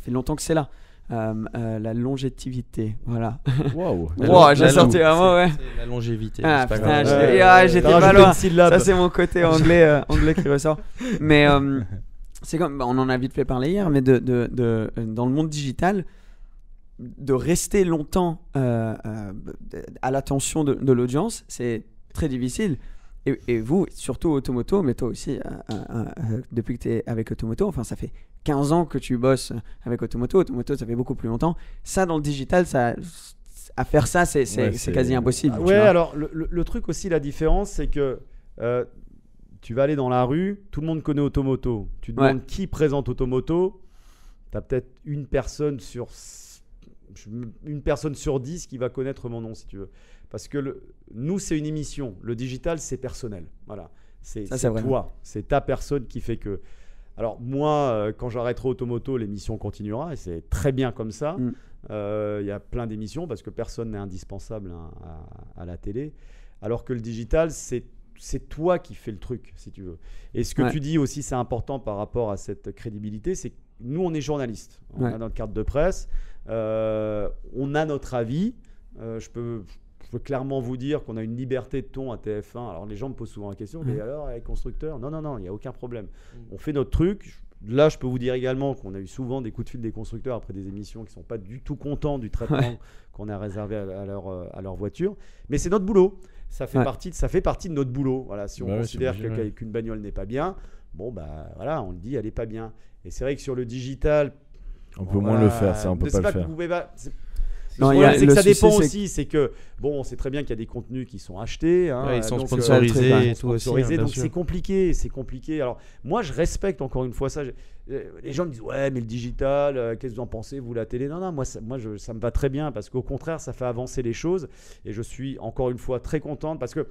fait longtemps que c'est là. La longévité, voilà. Waouh. J'ai sorti vraiment, ouais. C'est la longévité. Ah, c'est pas putain, grave. j'étais t'as pas rajouté loin. une syllabe. Ça, c'est mon côté anglais qui ressort. Mais c'est comme, on en a vite fait parler hier, mais dans le monde digital, de rester longtemps à l'attention de l'audience, c'est très difficile. Et vous, surtout Automoto, mais toi aussi, depuis que tu es avec Automoto, enfin ça fait 15 ans que tu bosses avec Automoto. Automoto, ça fait beaucoup plus longtemps. Ça, dans le digital, à faire ça, c'est quasi impossible. Ouais, alors le truc aussi, la différence, c'est que tu vas aller dans la rue, tout le monde connaît Automoto. Tu demandes qui présente Automoto, tu as peut-être une personne sur 10 qui va connaître mon nom, si tu veux. Parce que nous, c'est une émission. Le digital, c'est personnel. Voilà. C'est toi. C'est ta personne qui fait que... Alors moi, quand j'arrêterai Automoto, l'émission continuera et c'est très bien comme ça. Y a plein d'émissions parce que personne n'est indispensable à la télé. Alors que le digital, c'est toi qui fais le truc, si tu veux. Et ce que tu dis aussi, c'est important par rapport à cette crédibilité, c'est que nous, on est journalistes. On a notre carte de presse, on a notre avis. Je peux clairement vous dire qu'on a une liberté de ton à TF1. Alors les gens me posent souvent la question, mais alors les constructeurs ? Non, il n'y a aucun problème. On fait notre truc. Là, je peux vous dire également qu'on a eu souvent des coups de fil des constructeurs après des émissions qui ne sont pas du tout contents du traitement qu'on a réservé à leur voiture. Mais c'est notre boulot. Ça fait partie de notre boulot. Voilà, si on considère qu'une bagnole n'est pas bien, bon, bah voilà, on le dit, elle n'est pas bien. Et c'est vrai que sur le digital, on peut moins le faire, ça, on peut pas le faire. Non, c'est que ça dépend aussi, c'est que bon, on sait très bien qu'il y a des contenus qui sont achetés, ils sont sponsorisés et tout aussi, donc c'est compliqué. Alors moi, je respecte encore une fois ça. Les gens me disent ouais, mais le digital, qu'est-ce que vous en pensez, vous, la télé ? Non, moi ça me va très bien parce qu'au contraire, ça fait avancer les choses et je suis encore une fois très contente parce que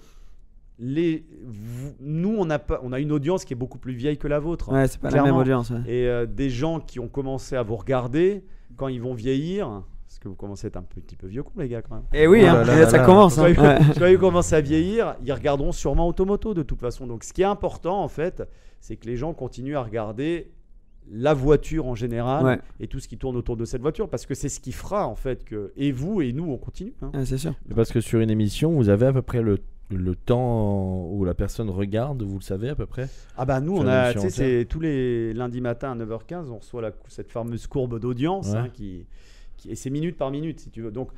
nous, on a une audience qui est beaucoup plus vieille que la vôtre. Ouais, c'est pas la même audience. Ouais. Et des gens qui ont commencé à vous regarder quand ils vont vieillir. Parce que vous commencez à être un petit peu vieux con, les gars, quand même. Et oui, ça commence. Quand ils commencent à vieillir, ils regarderont sûrement Automoto de toute façon. Donc, ce qui est important, en fait, c'est que les gens continuent à regarder la voiture en général et tout ce qui tourne autour de cette voiture. Parce que c'est ce qui fera, en fait, que et vous et nous, on continue. C'est sûr. Parce que sur une émission, vous avez à peu près le temps où la personne regarde, vous le savez à peu près ? Ah bah nous, on a, tu sais, c'est tous les lundis matins à 9h15, on reçoit cette fameuse courbe d'audience et c'est minute par minute, si tu veux. Donc,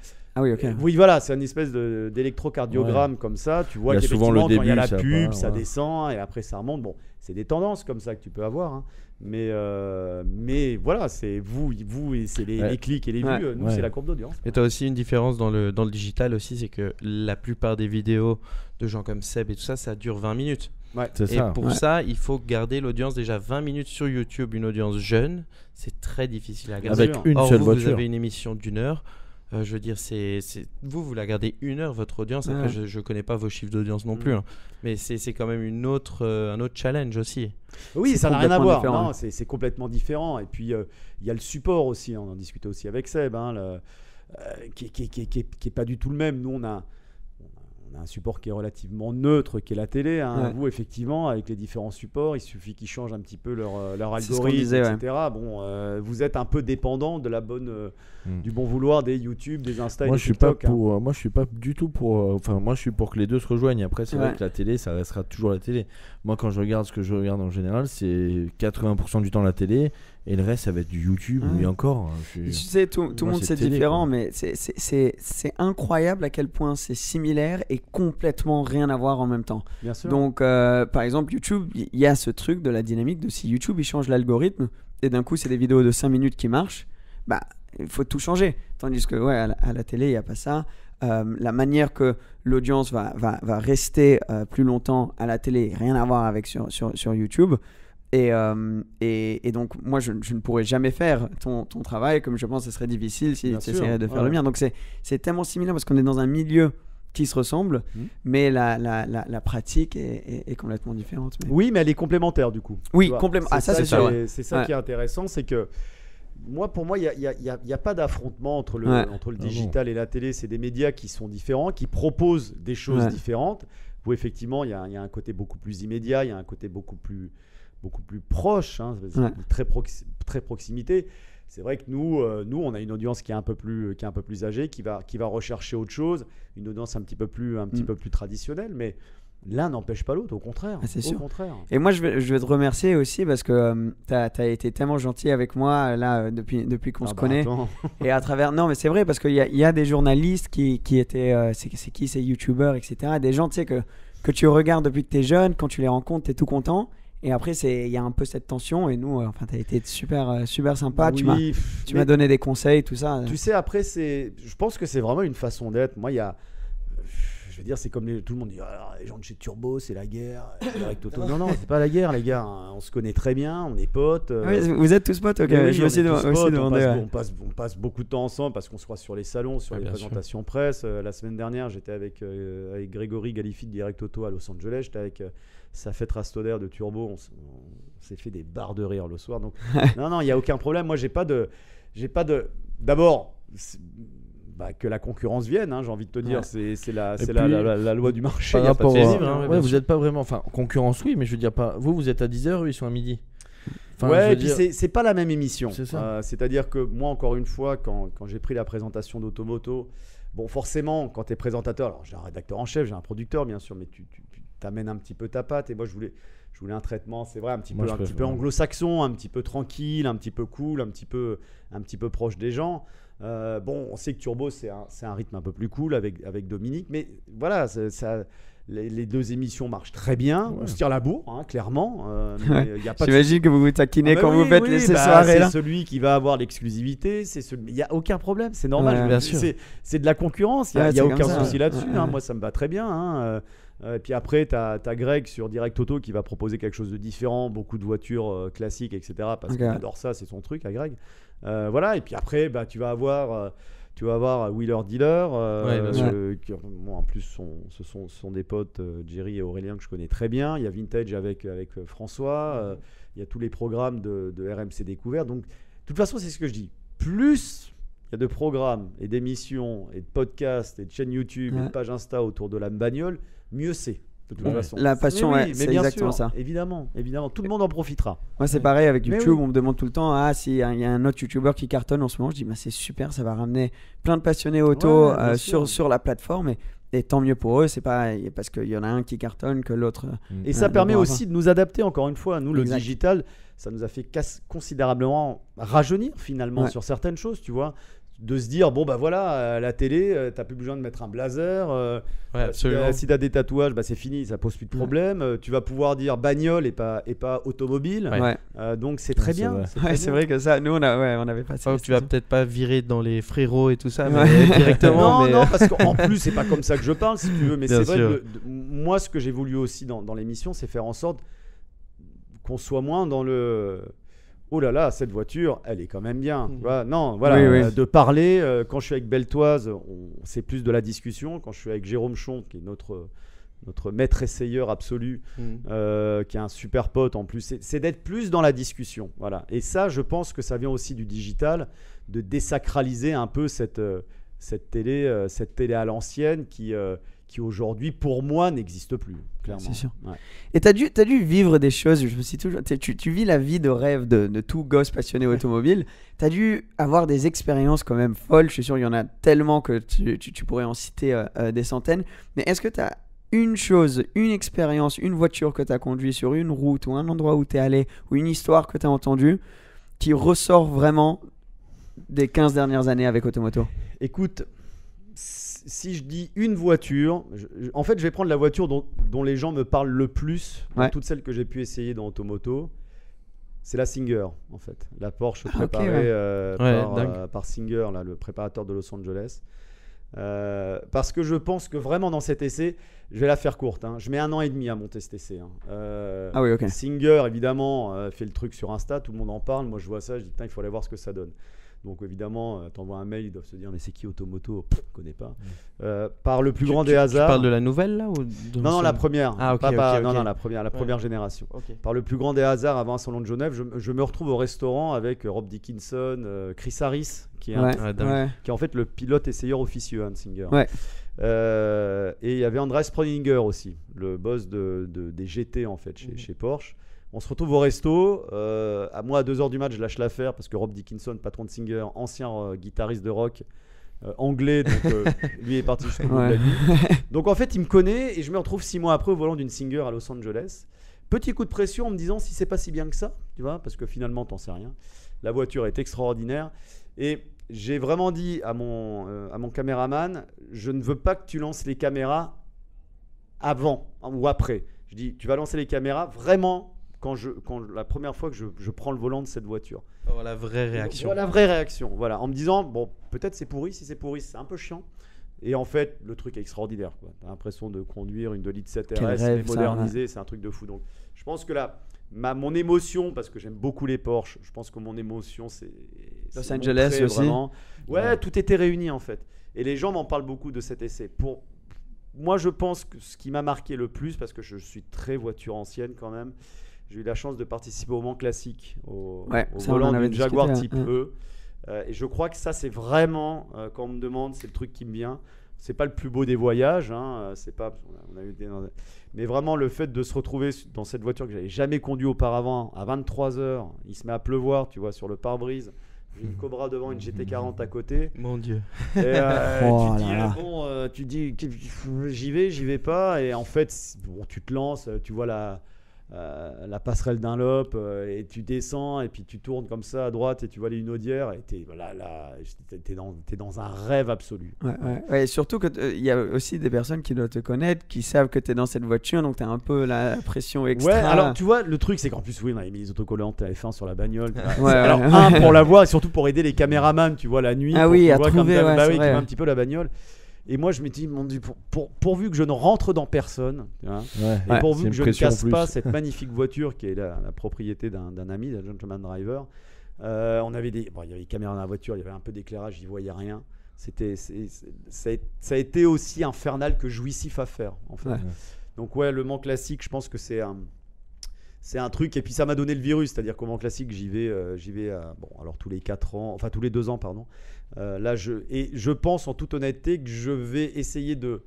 oui, voilà, c'est une espèce d'électrocardiogramme comme ça. Tu vois qu'effectivement, quand il y a la pub, ça descend et après ça remonte. Bon, c'est des tendances comme ça que tu peux avoir. Mais voilà, c'est vous et c'est les clics et les vues. Nous, c'est la courbe d'audience. Et tu as aussi une différence dans le digital aussi, c'est que la plupart des vidéos de gens comme Seb et tout ça, ça dure 20 minutes. Et pour ça, il faut garder l'audience déjà 20 minutes sur YouTube, une audience jeune. C'est très difficile à garder. Avec une seule voiture. Vous avez une émission d'1 heure. Je veux dire, vous la gardez 1 heure, votre audience. Après, je ne connais pas vos chiffres d'audience non plus. Mais c'est quand même un autre challenge aussi. Oui, ça n'a rien à voir. Non, c'est complètement différent. Et puis, il y a le support aussi. On en discutait aussi avec Seb, qui est pas du tout le même. Nous, on a un support qui est relativement neutre, qui est la télé. Vous, effectivement, avec les différents supports, il suffit qu'ils changent un petit peu leur algorithme, etc. Bon, vous êtes un peu dépendant de du bon vouloir des YouTube, des Insta et des TikTok. Moi, je suis pas du tout pour... moi, je suis pour que les deux se rejoignent. Après, c'est vrai que la télé, ça restera toujours la télé. Moi, quand je regarde ce que je regarde en général, c'est 80% du temps la télé. Et le reste, ça va être du YouTube, et encore. Tu sais, tout le monde, c'est différent, mais c'est incroyable à quel point c'est similaire et complètement rien à voir en même temps. Bien sûr. Donc, par exemple, YouTube, il y a ce truc de la dynamique de si YouTube, il change l'algorithme, et d'un coup, c'est des vidéos de 5 minutes qui marchent, bah, il faut tout changer. Tandis que, à la télé, il n'y a pas ça. La manière que l'audience va rester plus longtemps à la télé, rien à voir avec sur YouTube. Et donc, moi, je ne pourrais jamais faire ton travail, comme je pense que ce serait difficile si tu essaierais de faire le mien. Donc, c'est tellement similaire parce qu'on est dans un milieu qui se ressemble, mais la pratique est complètement différente. Mais... Oui, mais elle est complémentaire du coup. Oui, complémentaire. Ah, ça, c'est sûr. C'est ça qui est intéressant, c'est que pour moi, il n'y a pas d'affrontement entre le digital et la télé. C'est des médias qui sont différents, qui proposent des choses différentes. Où effectivement, il y a un côté beaucoup plus immédiat, il y a un côté beaucoup plus proche, très proximité. C'est vrai que nous, on a une audience qui est un peu plus âgée, qui va rechercher autre chose, une audience un petit peu plus traditionnelle, mais l'un n'empêche pas l'autre, au contraire. C'est sûr. Contraire. Et moi, je vais te remercier aussi parce que tu as été tellement gentil avec moi là depuis qu'on se connaît. Et à travers, non, mais c'est vrai parce qu'il y a des journalistes qui étaient, c'est qui ces youtubeurs, etc. Des gens, tu sais que tu regardes depuis que tu es jeune, quand tu les rencontres, tu es tout content. Et après, il y a un peu cette tension. Et nous, tu as été super sympa. Oui, tu m'as donné des conseils, tout ça. Tu sais, après, je pense que c'est vraiment une façon d'être. Moi, je veux dire, c'est comme tout le monde dit, alors, les gens de chez Turbo, c'est la guerre. Direct Auto. Non, c'est pas la guerre, les gars. On se connaît très bien, on est potes. Oui, vous êtes tous potes, ok. Oui, Je me suis demandé. On passe beaucoup de temps ensemble parce qu'on se croise sur les salons, sur les présentations presse. La semaine dernière, j'étais avec Grégory Galifi de Direct Auto à Los Angeles. J'étais avec Safet Rastoder de Turbo. On s'est fait des barres de rire le soir. Donc, non, il n'y a aucun problème. Moi, j'ai pas de. D'abord. Que la concurrence vienne, j'ai envie de te dire, c'est la loi du marché. Par rapport vous n'êtes pas vraiment, concurrence oui, mais je veux dire pas. Vous êtes à 10h, eux ils sont à midi. Et puis c'est pas la même émission. C'est-à-dire que moi, encore une fois, quand j'ai pris la présentation d'Automoto, bon, forcément, quand tu es présentateur, alors j'ai un rédacteur en chef, j'ai un producteur bien sûr, mais tu t'amènes un petit peu ta patte. Et moi, je voulais un traitement, c'est vrai, un petit peu anglo-saxon, un petit peu tranquille, un petit peu cool, un petit peu proche des gens. On sait que Turbo, c'est un rythme un peu plus cool avec Dominique, mais voilà, les deux émissions marchent très bien. Ouais. On se tire la bourre, clairement. J'imagine que vous vous taquinez quand vous faites ces soirées-là. C'est celui qui va avoir l'exclusivité. Il n'y a aucun problème, c'est normal. Bien sûr. C'est de la concurrence, il n'y a aucun souci là-dessus. Moi, ça me va très bien. Et puis après, tu as Greg sur Direct Auto qui va proposer quelque chose de différent, beaucoup de voitures classiques, etc. Parce qu'il adore ça, c'est son truc à Greg. Et puis après, tu vas avoir Wheeler Dealer, qui, en plus ce sont des potes, Jerry et Aurélien, que je connais très bien. Il y a Vintage avec François, il y a tous les programmes de RMC Découverte. Donc, de toute façon, c'est ce que je dis. Plus il y a de programmes et d'émissions et de podcasts et de chaînes YouTube et de pages Insta autour de la bagnole, mieux c'est. De toute façon. La passion, c'est exactement ça. Évidemment, tout le monde en profitera. Moi, c'est pareil avec YouTube. On me demande tout le temps, s'il y a un autre YouTuber qui cartonne en ce moment, je dis, c'est super, ça va ramener plein de passionnés auto sur la plateforme. Et tant mieux pour eux, c'est pas parce qu'il y en a un qui cartonne que l'autre. Et ça permet aussi de nous adapter, encore une fois. Nous, le digital, ça nous a fait considérablement rajeunir finalement sur certaines choses, tu vois. De se dire, la télé, t'as plus besoin de mettre un blazer. Si t'as des tatouages, c'est fini, ça pose plus de problème. Tu vas pouvoir dire bagnole et pas automobile. Donc c'est très bien. C'est vrai que ça, nous on avait pas ça. Tu vas peut-être pas virer dans les frérots et tout ça, mais directement. Non, parce qu'en plus, c'est pas comme ça que je parle, si tu veux. Mais c'est vrai que moi, ce que j'ai voulu aussi dans l'émission, c'est faire en sorte qu'on soit moins dans le. Oh là là, cette voiture, elle est quand même bien. De parler. Quand je suis avec Beltoise, c'est plus de la discussion. Quand je suis avec Jérôme Chon, qui est notre maître essayeur absolu, qui est un super pote en plus, c'est d'être plus dans la discussion. Voilà. Et ça, je pense que ça vient aussi du digital, de désacraliser un peu cette télé à l'ancienne qui aujourd'hui, pour moi, n'existe plus, clairement. C'est sûr. Et t'as dû vivre des choses, je me suis toujours... Tu vis la vie de rêve de tout gosse passionné automobile. T'as dû avoir des expériences quand même folles. Je suis sûr qu'il y en a tellement que tu pourrais en citer des centaines. Mais est-ce que t'as une chose, une expérience, une voiture que t'as conduite sur une route ou un endroit où t'es allé ou une histoire que t'as entendue qui ressort vraiment des 15 dernières années avec Automoto? Écoute... Si je dis une voiture, en fait, je vais prendre la voiture dont les gens me parlent le plus, toutes celles que j'ai pu essayer dans Automoto. C'est la Singer, en fait. La Porsche préparée par Singer, là, le préparateur de Los Angeles. Parce que je pense que vraiment dans cet essai, je vais la faire courte. Je mets 1 an et demi à monter cet essai. Singer, évidemment, fait le truc sur Insta, tout le monde en parle. Moi, je vois ça, je dis, putain, il faut aller voir ce que ça donne. Donc évidemment, t'envoies un mail, ils doivent se dire mais c'est qui Automoto? Je connais pas. Par le plus grand des hasards. Tu parles de la nouvelle là ou Non, la première. Non, la première génération. Okay. Par le plus grand des hasards, avant un salon de Genève, je me retrouve au restaurant avec Rob Dickinson, Chris Harris, qui est en fait le pilote essayeur officieux de Singer. Et il y avait Andreas Preuninger aussi, le boss des GT en fait chez Porsche. On se retrouve au resto. À 2h du match, je lâche l'affaire parce que Rob Dickinson, patron de Singer, ancien guitariste de rock anglais, donc lui est parti jusqu'au bout de la nuit. Donc en fait, il me connaît et je me retrouve 6 mois après au volant d'une Singer à Los Angeles. Petit coup de pression en me disant si c'est pas si bien que ça, tu vois, parce que finalement, t'en sais rien. La voiture est extraordinaire et j'ai vraiment dit à mon caméraman, je ne veux pas que tu lances les caméras avant ou après. Je dis, tu vas lancer les caméras vraiment. Quand la première fois que je prends le volant de cette voiture. La vraie réaction. La vraie réaction, voilà. En me disant, bon, peut-être c'est pourri, si c'est pourri, c'est un peu chiant. Et en fait, le truc est extraordinaire. Tu as l'impression de conduire une 2 litres 7 Quel RS, rêve, mais ça, modernisée, c'est un truc de fou. Donc, je pense que là, mon émotion, parce que j'aime beaucoup les Porsche, je pense que mon émotion, c'est Los c'est Angeles montré aussi. vraiment. Ouais, tout était réuni en fait. Et les gens m'en parlent beaucoup de cet essai. Moi, je pense que ce qui m'a marqué le plus, parce que je suis très voiture ancienne quand même, j'ai eu la chance de participer au Mans Classique, au ça, on en volant avait d'une Jaguar discuté, type ouais. E. Et je crois que ça, c'est vraiment, quand on me demande, c'est le truc qui me vient. C'est pas le plus beau des voyages, hein, c'est pas, on a eu mais vraiment le fait de se retrouver dans cette voiture que j'avais jamais conduite auparavant, à 23h, il se met à pleuvoir, tu vois, sur le pare-brise. J'ai une Cobra devant, une GT40 à côté. Mon Dieu. Et Oh tu dis, là là. bon, tu dis, j'y vais pas. Et en fait, bon, tu te lances, tu vois la passerelle Dunlop, et tu descends, et puis tu tournes comme ça à droite, et tu vois les Hunaudières, et t'es dans un rêve absolu. Ouais, et surtout qu'il y a aussi des personnes qui doivent te connaître, qui savent que tu es dans cette voiture, donc tu as un peu la pression extra. Ouais, alors tu vois, le truc, c'est qu'en plus, oui, on avait mis les autocollants TF1 sur la bagnole. Ouais, Alors, ouais. pour la voir, et surtout pour aider les caméramans, tu vois, la nuit. Ah pour oui, qu'ils à voient trouver, comme ouais, bah c'est oui, qui vrai. voient un petit peu la bagnole. Et moi, je me dis, mon Dieu, pourvu que je ne rentre dans personne, tu vois, et Ouais, pourvu c'est que une je ne pression en casse plus. pas cette magnifique voiture qui est la propriété d'un ami, d'un gentleman driver. On avait il y avait des caméras dans la voiture, il y avait un peu d'éclairage, j'y voyais rien. Ça a été aussi infernal que jouissif à faire, en fait. Ouais. Donc ouais, le Mans Classique, je pense que c'est un truc, et puis ça m'a donné le virus, c'est-à-dire qu'au Mans Classique, j'y vais bon, alors tous les 4 ans, enfin tous les 2 ans, pardon. Là, je pense en toute honnêteté que je vais essayer de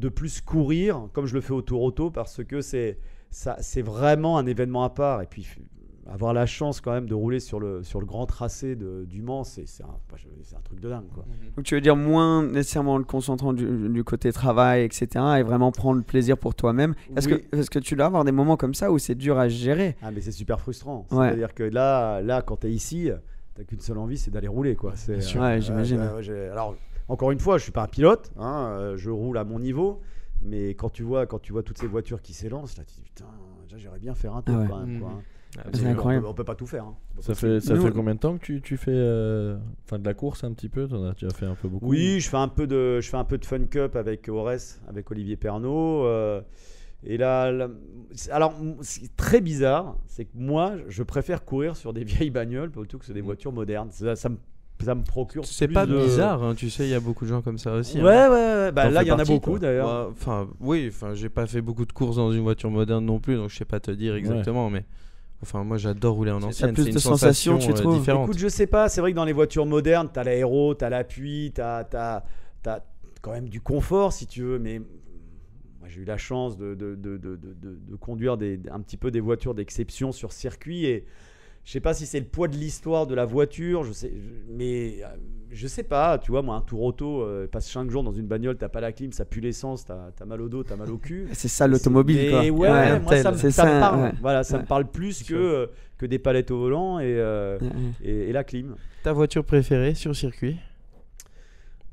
plus courir comme je le fais au Tour Auto, parce que c'est vraiment un événement à part. Et puis avoir la chance quand même de rouler sur le grand tracé du Mans, c'est un truc de dingue, quoi. Donc tu veux dire moins nécessairement le concentrant du côté travail, etc. et vraiment prendre le plaisir pour toi-même. Est-ce que tu dois avoir des moments comme ça où c'est dur à gérer? Ah, mais c'est super frustrant. Ouais. C'est-à-dire que là quand tu es ici, t'as qu'une seule envie, c'est d'aller rouler, quoi. Ouais, j'imagine. Alors, encore une fois, je suis pas un pilote, hein, je roule à mon niveau, mais quand tu vois toutes ces voitures qui s'élancent, là, tu te dis putain, déjà, j'aimerais bien faire un tour, Ah ouais. quand même, quoi, hein. C'est incroyable. On peut pas tout faire, hein. Ça fait combien de temps que tu fais de la course un petit peu? T'en as déjà fait un peu beaucoup? Oui, je fais un peu de Fun Cup avec Ores, avec Olivier Pernaut. Et là, alors, c'est très bizarre, c'est que moi, je préfère courir sur des vieilles bagnoles plutôt que sur des voitures modernes. Ça me procure. C'est plus pas de... bizarre, hein, tu sais, il y a beaucoup de gens comme ça aussi. Ouais, hein. ouais. Bah, T'en là, fais il y en a partie, beaucoup toi. d'ailleurs. Enfin, oui, j'ai pas fait beaucoup de courses dans une voiture moderne non plus, donc je sais pas te dire exactement, mais enfin, moi j'adore rouler en T'as ancienne. plus C'est de une sensations, sensation tu trouves? différente. Écoute, je sais pas, c'est vrai que dans les voitures modernes, t'as l'aéro, t'as l'appui, t'as quand même du confort si tu veux, mais moi j'ai eu la chance de conduire un petit peu des voitures d'exception sur circuit, et je sais pas si c'est le poids de l'histoire de la voiture, mais je sais pas, tu vois, moi un Tour Auto, passe 5 jours dans une bagnole, t'as pas la clim, ça pue l'essence, t'as mal au dos, t'as mal au cul. C'est ça l'automobile, quoi. Mais ouais, moi ça c'est me ça, parle. ouais. Voilà, ça Ouais. me parle plus que des palettes au volant et la clim. Ta voiture préférée sur circuit?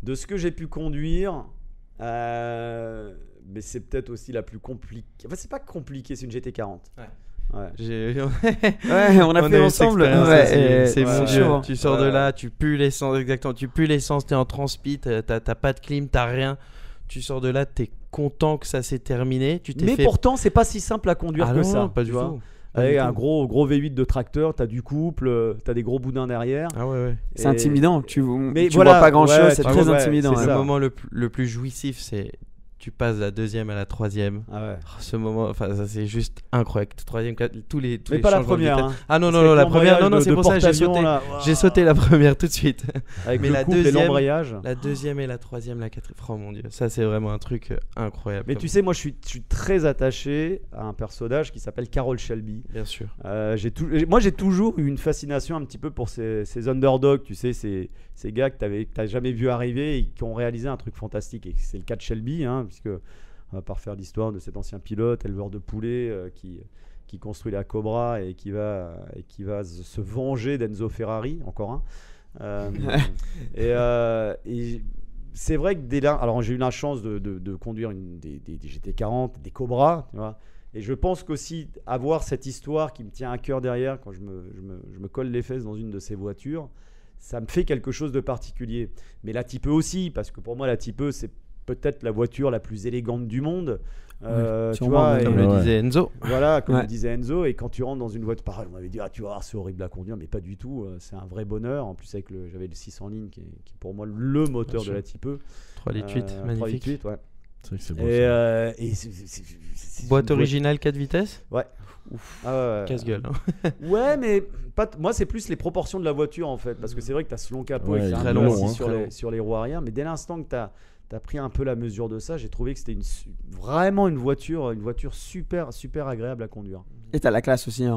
De ce que j'ai pu conduire, mais c'est peut-être aussi la plus compliquée. Enfin, c'est pas compliqué, c'est une GT40. Ouais. Ouais. Ouais, on a fait eu ensemble. cette expérience Ouais, aussi. et C'est ouais, mon chaud, Dieu. hein. Tu sors de Ouais. là, tu pues l'essence, exactement. Tu pues l'essence, t'es en transpi, t'as pas de clim, t'as rien. Tu sors de là, t'es content que ça s'est terminé. Tu t'es Mais fait... pourtant, c'est pas si simple à conduire Ah que non, ça. pas tu du vois. tout. Pas Avec du un tout. gros V8 de tracteur, t'as du couple, t'as des gros boudins derrière. Ah ouais. C'est Et- intimidant. Tu Mais vois voilà, pas grand chose, ouais, c'est tu très vois, ouais, intimidant. c'est Le ça. moment le plus jouissif, c'est tu passes de la deuxième à la troisième. Ah ouais. Oh, ce moment, enfin ça c'est juste incroyable. Troisième, tous les Mais pas la changements de première. vitesse. Hein. Ah non Parce non, qu'avec la première, l'embrayage non de c'est pour ça que j'ai porte-avions, sauté. là, J'ai sauté la première tout de suite. avec Mais le la couple et deuxième- l'embrayage. La deuxième et la troisième, la quatrième. Oh mon dieu, ça c'est vraiment un truc incroyable. Mais comme- tu sais, moi je suis très attaché à un personnage qui s'appelle Carroll Shelby. Bien sûr. Moi j'ai toujours eu une fascination un petit peu pour ces underdogs, tu sais, ces gars que t'as jamais vu arriver et qui ont réalisé un truc fantastique. Et c'est le cas de Shelby, hein, puisque on va pas refaire l'histoire de cet ancien pilote, éleveur de poulets, qui construit la Cobra et qui va se venger d'Enzo Ferrari, encore un. Et c'est vrai que dès là, alors j'ai eu la chance de conduire des GT40, des Cobras, tu vois. Et je pense qu'aussi avoir cette histoire qui me tient à cœur derrière quand je me colle les fesses dans une de ces voitures, ça me fait quelque chose de particulier. Mais la Type E aussi, parce que pour moi, la Type E, c'est peut-être la voiture la plus élégante du monde. Tu sûrement, vois, Comme et- le disait Enzo. voilà, comme Ouais. le disait Enzo, et quand tu rentres dans une voiture, pareil, on m'avait dit, tu vas voir, c'est horrible à conduire, mais pas du tout, c'est un vrai bonheur. En plus, j'avais le 600 ligne, qui est pour moi le moteur de sûr. la Type E. 3 litres 8, 3 magnifique. litres 8, ouais. C'est vrai que c'est beau. Et, ça. et c'est Boîte une originale 4 vitesses. voiture- Ah ouais, ouais. Casse-gueule. Hein. Ouais, mais moi, c'est plus les proportions de la voiture en fait. Parce que c'est vrai que tu as ce long capot Ouais, et que t'es très un peu long, assis hein, sur, très les, long. sur les roues arrière. Mais dès l'instant que tu as pris un peu la mesure de ça, j'ai trouvé que c'était vraiment une voiture super, super agréable à conduire. Et t'as la classe aussi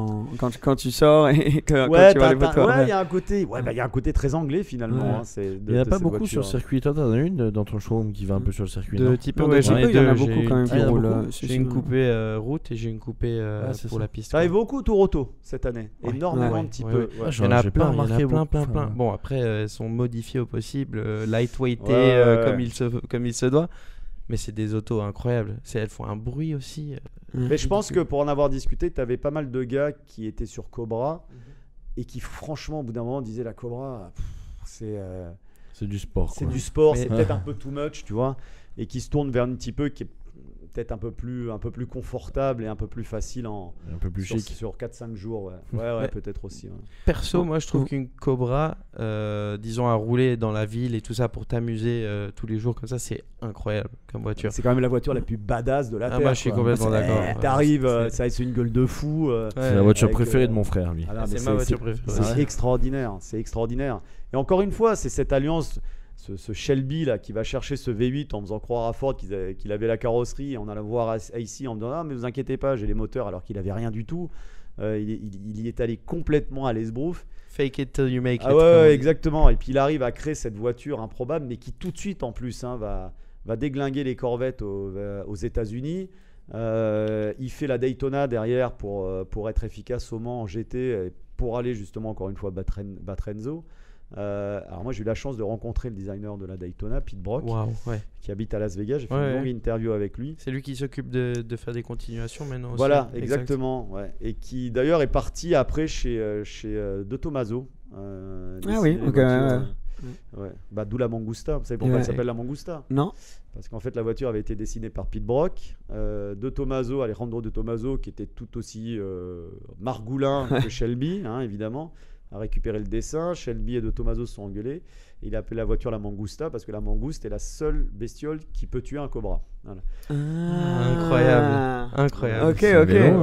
quand tu sors et quand Ouais, tu vois les photos. il y a un côté, il y a un côté très anglais finalement. Ouais. Hein, Il n'y en a pas beaucoup sur le circuit. Toi, t'en as une dans ton showroom qui va un peu sur le circuit. De non type Non, ouais, mais j'en ai il y en a deux. beaucoup J'ai quand même une- qui il y en a roulent. beaucoup. J'ai une coupée route et j'ai une coupée c'est pour ça. la piste. Ça arrive beaucoup tour auto cette année. Ouais. Énormément Ouais, de type ouais, E. ouais. Ouais. Ah, Il y en a j'ai pas plein, il y en a remarqué plein, beaucoup. plein. Enfin, Bon, après, elles sont modifiées au possible, lightweightées Ouais. comme il se doit. Mais c'est des autos incroyables. Elles font un bruit aussi. Mais je pense que pour en avoir discuté, tu avais pas mal de gars qui étaient sur Cobra et qui, franchement, au bout d'un moment, disaient la Cobra, c'est du sport. c'est quoi. du sport, Mais- c'est peut-être un peu too much, tu vois, et qui se tournent vers un petit peu qui est peut-être un peu plus confortable et un peu plus facile Un peu plus sur, chic. sur 4-5 jours. Ouais, Ouais. peut-être aussi. Ouais. Perso, moi, je trouve Ouh. qu'une Cobra, disons, à rouler dans la ville et tout ça pour t'amuser tous les jours comme ça, c'est incroyable comme voiture. C'est quand même la voiture la plus badass de la Terre. moi, je suis quoi. complètement C'est- d'accord. T'arrives, C'est- c'est une gueule de fou. C'est la voiture avec, préférée de mon frère, lui. Ah non, mais C'est ma voiture préférée. C'est Ah ouais. extraordinaire, c'est extraordinaire. Et encore une fois, c'est cette alliance, ce Shelby là qui va chercher ce V8 en faisant croire à Ford qu'il avait la carrosserie, et on allait voir ici en me disant ah mais vous inquiétez pas, j'ai les moteurs, alors qu'il avait rien du tout. Il y est allé complètement à l'esbrouf. Fake it till you make it. Ah comme on ouais, dit. exactement. Et puis il arrive à créer cette voiture improbable, mais qui tout de suite en plus va déglinguer les Corvettes aux États-Unis. Il fait la Daytona derrière pour être efficace au Mans en GT, et pour aller justement encore une fois battre Enzo. Alors moi j'ai eu la chance de rencontrer le designer de la Daytona, Pete Brock, Waouh, ouais. qui habite à Las Vegas. J'ai fait Ouais, une longue ouais. interview avec lui. C'est lui qui s'occupe de faire des continuations maintenant aussi. Voilà, Exact. exactement. Ouais. Et qui d'ailleurs est parti après chez De Tomaso. Ah oui, ok, ouais. Bah, d'où la Mangusta. Vous savez pourquoi Ouais. elle s'appelle la Mangusta? Non. Parce qu'en fait la voiture avait été dessinée par Pete Brock. De Tomaso, Alejandro De Tomaso, qui était tout aussi margoulin que Shelby, hein, évidemment, a récupéré le dessin. Shelby et De Tomaso se sont engueulés. Et il a appelé la voiture la Mangusta parce que la mangouste est la seule bestiole qui peut tuer un cobra. Voilà. Incroyable. Incroyable. Ok, C'est ok. vélo,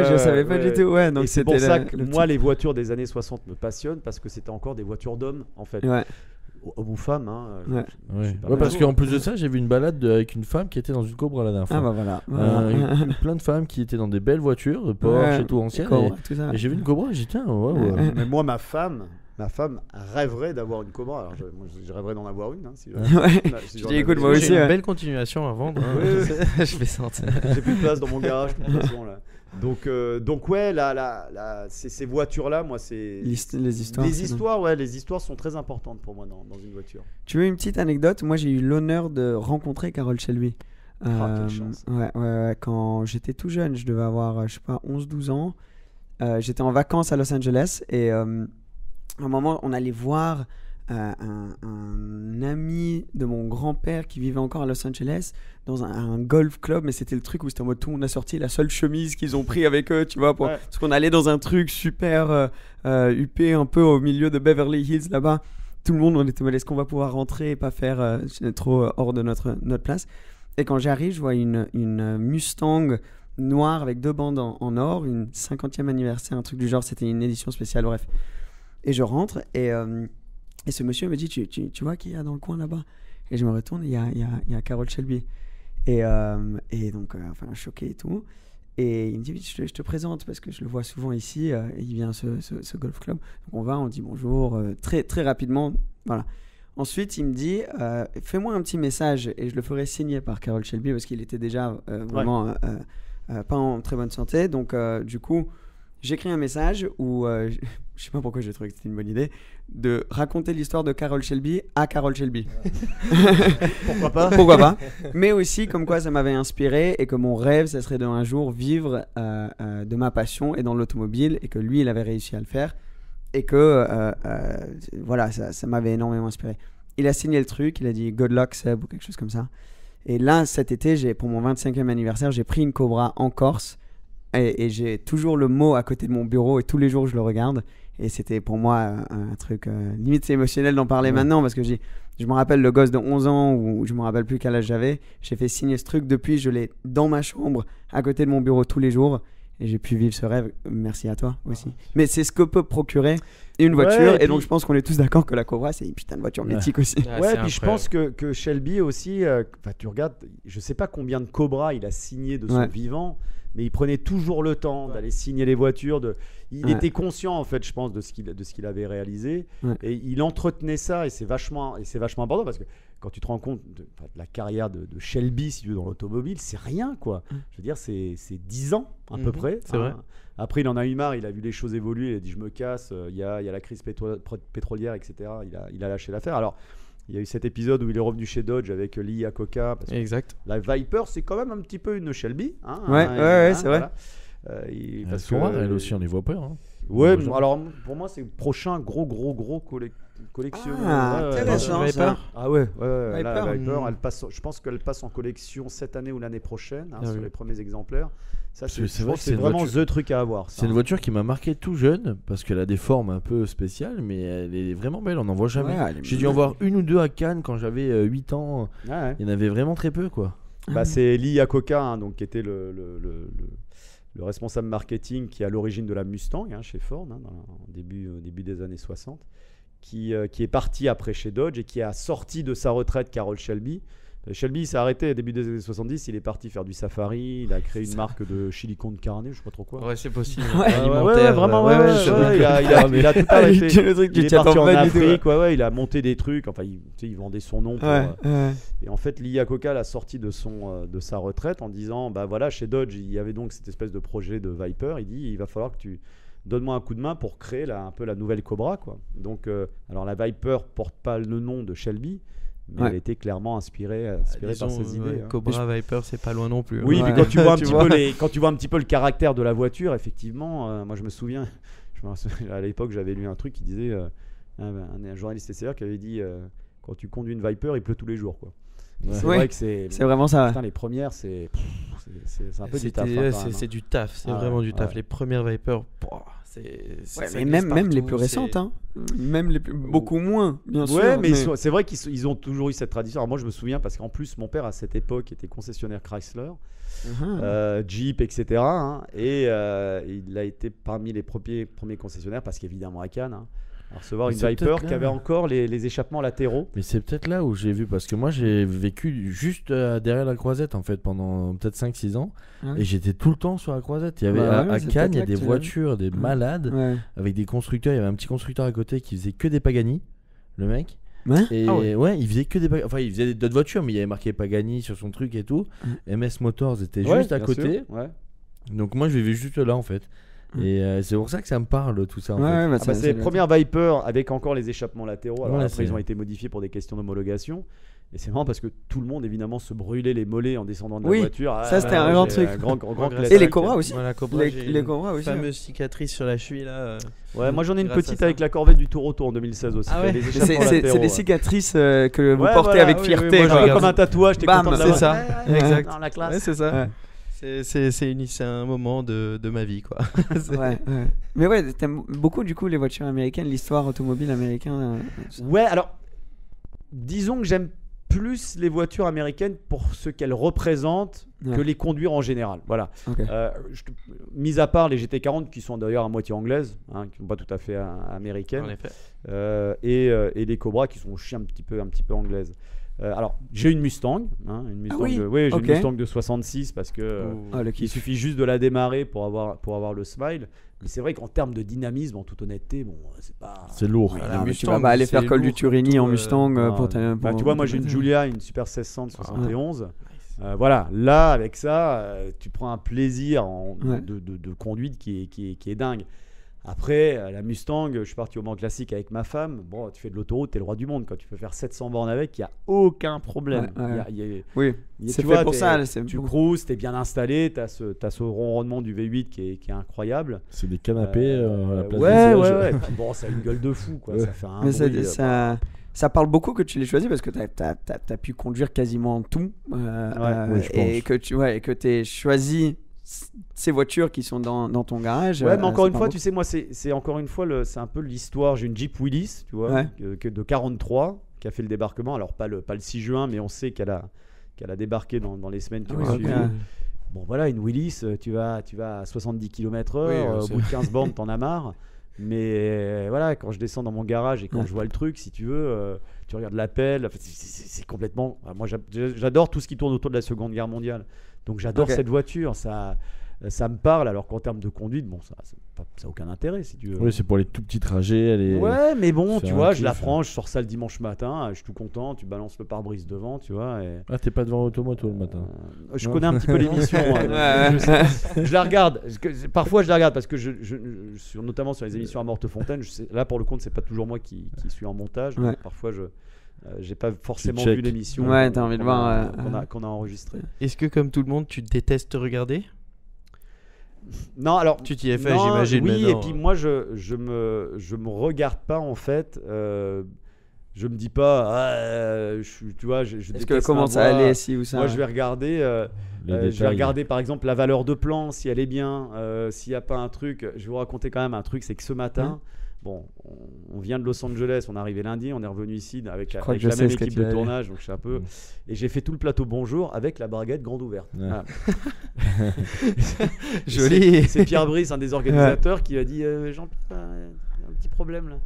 Je savais pas ouais. du tout. Ouais, donc Et c'est c'était pour ça la- que le moi, type. les voitures des années 60 me passionnent parce que c'était encore des voitures d'hommes, en fait. Ouais. Hommes ou femmes. Hein, Ouais. je Ouais. suis pas Ouais, parce macho. qu'en plus de ça, j'ai vu une balade avec une femme qui était dans une Cobra la dernière fois. Ah bah voilà. Voilà. Plein de femmes qui étaient dans des belles voitures, de Porsche Ouais, et tout anciennes. Cobra, tout ça. Et j'ai vu une Cobra, j'ai dit tiens, ouais. Mais moi, ma femme rêverait d'avoir une Cobra. Alors, moi, je rêverais d'en avoir une. Hein, si Ouais. si Je j'en dis, avais écoute, une. moi J'ai aussi, une ouais. belle continuation à vendre. hein. Ouais. Je vais sentir. J'ai plus de place dans mon garage, de toute façon, là. Donc ouais, ces voitures-là, moi, c'est... Les histoires. Les c'est histoires, ouais, les histoires sont très importantes pour moi dans une voiture. Tu veux une petite anecdote? Moi, j'ai eu l'honneur de rencontrer Carroll Shelby. Quelle chance. Ouais, quand j'étais tout jeune, je devais avoir, je sais pas, 11-12 ans. J'étais en vacances à Los Angeles et à un moment, on allait voir un ami de mon grand-père qui vivait encore à Los Angeles dans un golf club, mais c'était le truc où c'était en mode tout, on a sorti la seule chemise qu'ils ont pris avec eux, tu vois, Ouais. parce qu'on allait dans un truc super huppé, un peu au milieu de Beverly Hills là-bas. Tout le monde, on était, est-ce qu'on va pouvoir rentrer et pas faire trop hors de notre place? Et quand j'arrive, je vois une Mustang noire avec 2 bandes en or, une 50e anniversaire, un truc du genre, c'était une édition spéciale, bref. Et je rentre et ce monsieur me dit, tu vois qui y a dans le coin là-bas? Et je me retourne, il y a Carroll Shelby. Et donc, enfin, choqué et tout. Et il me dit, je te présente parce que je le vois souvent ici. Il vient à ce golf club. Donc on va, on dit bonjour, très, très rapidement. Voilà. Ensuite, il me dit, fais-moi un petit message et je le ferai signer par Carroll Shelby parce qu'il était déjà vraiment pas en très bonne santé. Donc, du coup, j'écris un message où, je sais pas pourquoi j'ai trouvé que c'était une bonne idée, de raconter l'histoire de Carroll Shelby à Carroll Shelby. Pourquoi pas? Pourquoi pas? Mais aussi comme quoi ça m'avait inspiré et que mon rêve, ça serait d'un jour vivre de ma passion et dans l'automobile et que lui, il avait réussi à le faire. et que voilà, ça m'avait énormément inspiré. Il a signé le truc, il a dit good luck Seb ou quelque chose comme ça. Et là, cet été, pour mon 25e anniversaire, j'ai pris une Cobra en Corse et j'ai toujours le mot à côté de mon bureau et tous les jours je le regarde. Et c'était pour moi un truc, limite c'est émotionnel d'en parler maintenant parce que je me rappelle le gosse de 11 ans ou je me rappelle plus quel âge j'avais. J'ai fait signer ce truc, depuis je l'ai dans ma chambre à côté de mon bureau tous les jours et j'ai pu vivre ce rêve. Merci à toi aussi. Mais c'est ce que peut procurer une voiture et donc je pense qu'on est tous d'accord que la Cobra c'est une putain de voiture mythique aussi. Ouais, puis je pense que Shelby aussi, tu regardes, je sais pas combien de Cobra il a signé de son vivant, mais il prenait toujours le temps d'aller signer les voitures. Il était conscient en fait, je pense, de ce qu'il avait réalisé et il entretenait ça et c'est vachement important parce que quand tu te rends compte de la carrière de Shelby, si tu veux, dans l'automobile, c'est rien quoi. Je veux dire, c'est 10 ans à peu près. C'est vrai. Après, il en a eu marre, il a vu les choses évoluer, il a dit je me casse, il y a la crise pétrolière, etc. Il a lâché l'affaire. Alors, il y a eu cet épisode où il est revenu chez Dodge avec Lee Iacocca. Exact. La Viper, c'est quand même un petit peu une Shelby. C'est vrai. Parce que elle aussi, on les voit pas. Ouais, alors pour moi, c'est le prochain gros collection. Intéressant. Viper. Ah ouais, Viper. La Viper, elle passe, je pense qu'elle passe en collection cette année ou l'année prochaine, sur les premiers exemplaires. Ça, c'est vraiment the truc à avoir. C'est une voiture qui m'a marqué tout jeune parce qu'elle a des formes un peu spéciales, mais elle est vraiment belle. On n'en voit jamais. J'ai dû en voir une ou deux à Cannes quand j'avais 8 ans. Il y en avait vraiment très peu, quoi. C'est Lee Iacocca, donc qui était le responsable marketing qui est à l'origine de la Mustang chez Ford, au début des années 60, qui est parti après chez Dodge et qui a sorti de sa retraite Carroll Shelby. Shelby s'est arrêté au début des années 70, il est parti faire du safari, il a créé une marque de chili con carne, je sais pas trop quoi. Ouais, c'est possible. Alimentaire, vraiment, il a tout arrêté. Il est parti en Afrique, il a monté des trucs, enfin, il vendait son nom. Et en fait, Lee Iacocca l'a sorti de sa retraite en disant, bah voilà, chez Dodge, il y avait donc cette espèce de projet de Viper. Il dit, il va falloir que tu donnes-moi un coup de main pour créer un peu la nouvelle Cobra, quoi. Donc, alors la Viper porte pas le nom de Shelby, mais elle était clairement inspirée par ses idées. Cobra Viper, c'est pas loin non plus. Oui, mais quand tu vois un petit peu le caractère de la voiture, effectivement, moi je me souviens, à l'époque j'avais lu un truc qui disait, un journaliste SCR qui avait dit, quand tu conduis une Viper, il pleut tous les jours, quoi. C'est vrai que c'est vraiment ça. Putain, les premières, c'est un peu du taf. C'est du taf, c'est vraiment du taf. Les premières Viper, mais même les plus récentes, même beaucoup moins, bien sûr. Ouais, mais c'est vrai qu'ils ont toujours eu cette tradition. Alors moi, je me souviens parce qu'en plus, mon père à cette époque était concessionnaire Chrysler, Jeep, etc. Et il a été parmi les premiers concessionnaires parce qu'évidemment à Cannes. À recevoir une Viper qui avait encore les échappements latéraux. Mais c'est peut-être là où j'ai vu, parce que moi j'ai vécu juste derrière la croisette en fait pendant peut-être 5-6 ans et j'étais tout le temps sur la croisette. Il y avait à Cannes, il y a des voitures, des malades avec des constructeurs. Il y avait un petit constructeur à côté qui faisait que des Pagani, le mec. Et il faisait que des Pagani. Enfin, il faisait d'autres voitures, mais il avait marqué Pagani sur son truc et tout. MS Motors était juste à côté. Donc moi je vivais juste là en fait. Et c'est pour ça que ça me parle tout ça. C'est les premières Viper avec encore les échappements latéraux. Alors après ils ont été modifiés pour des questions d'homologation. Et c'est marrant parce que tout le monde évidemment se brûlait les mollets en descendant de la voiture. Ça c'était un grand truc. Et les Cobras aussi. Les Cobras aussi. Fameuse cicatrice sur la cheville là. Ouais, moi j'en ai une petite avec la Corvette du Tour en 2016 aussi. C'est des cicatrices que vous portez avec fierté. Comme un tatouage. C'est ça. Exact. Dans la classe. C'est ça. C'est un moment de ma vie, quoi. Mais ouais, t'aimes beaucoup du coup les voitures américaines, l'histoire automobile américaine. Ouais, alors disons que j'aime plus les voitures américaines pour ce qu'elles représentent que les conduire en général. Voilà. Mis à part les GT40 qui sont d'ailleurs à moitié anglaises, qui ne sont pas tout à fait américaines, en effet. Et les Cobra qui sont aussi un petit peu anglaises. Alors, j'ai une Mustang, j'ai une Mustang de 66 parce que il suffit juste de la démarrer pour avoir le smile. Mais c'est vrai qu'en termes de dynamisme, en toute honnêteté, c'est lourd. Tu vas aller faire col du Turini en Mustang tu vois, moi j'ai une Giulia, une Super 1600 de 71. Voilà, là avec ça, tu prends un plaisir de conduite qui est dingue. Après, la Mustang, je suis parti au Mans Classique avec ma femme. Bon, tu fais de l'autoroute, t'es le roi du monde. Quand tu peux faire 700 bornes avec, il n'y a aucun problème. Oui, c'est tu fait vois, pour ça. Tu cruises, t'es bien installé, t'as ce ronronnement du V8 qui est incroyable. C'est des canapés à la place Ouais. des sièges. Puis bon, ça a une gueule de fou, quoi. Ouais. Ça fait un Mais bruit, ça parle beaucoup que tu l'aies choisi parce que tu as pu conduire quasiment tout. oui, je et que tu aies choisi ces voitures qui sont dans ton garage. Ouais, mais encore une ça fois, parle tu sais, moi, c'est encore une fois, c'est un peu l'histoire. J'ai une Jeep Willys, tu vois, de 43, qui a fait le débarquement. Alors, pas le 6 juin, mais on sait qu'elle a débarqué dans les semaines qui ont suivi. Bon, voilà, une Willys, tu vas à 70 km/h, au bout de 15 bornes, t'en as marre. Mais voilà, quand je descends dans mon garage et quand je vois le truc, si tu veux, tu regardes l'appel, c'est complètement. Moi, j'adore tout ce qui tourne autour de la Seconde Guerre mondiale. Donc, j'adore cette voiture. Ça me parle, alors qu'en termes de conduite, bon, ça n'a aucun intérêt, si tu veux. Oui, c'est pour les tout petits trajets. Ouais, mais bon, tu vois, je la kiff. prends, je sors ça le dimanche matin, je suis tout content, tu balances le pare-brise devant, tu vois. Et... T'es pas devant Automoto le matin. Je Non. connais un petit peu l'émission. Je la regarde. Parfois, je la regarde parce que notamment sur les émissions à Mortefontaine, là pour le compte, c'est pas toujours moi qui suis en montage. Donc parfois, j'ai pas forcément vu l'émission. Ouais, t'as envie de voir qu'on a enregistré. Est-ce que comme tout le monde, tu détestes regarder? Non, alors tu t'y es fait, j'imagine. Oui, et puis moi, je me regarde pas en fait. Je me dis pas, tu vois, je est-ce que comment ça allait si ou ça. Moi, je vais regarder. Je vais regarder par exemple la valeur de plan, si elle est bien, s'il n'y a pas un truc. Je vais vous raconter quand même un truc, c'est que ce matin. Bon, on vient de Los Angeles, on est arrivé lundi, on est revenu ici avec la même équipe de tournage, donc je suis un peu. Et j'ai fait tout le plateau bonjour avec la barguette grande ouverte. Ouais. Voilà. Joli. C'est Pierre Brice, un des organisateurs, qui a dit Jean-Pierre, il y a un petit problème là.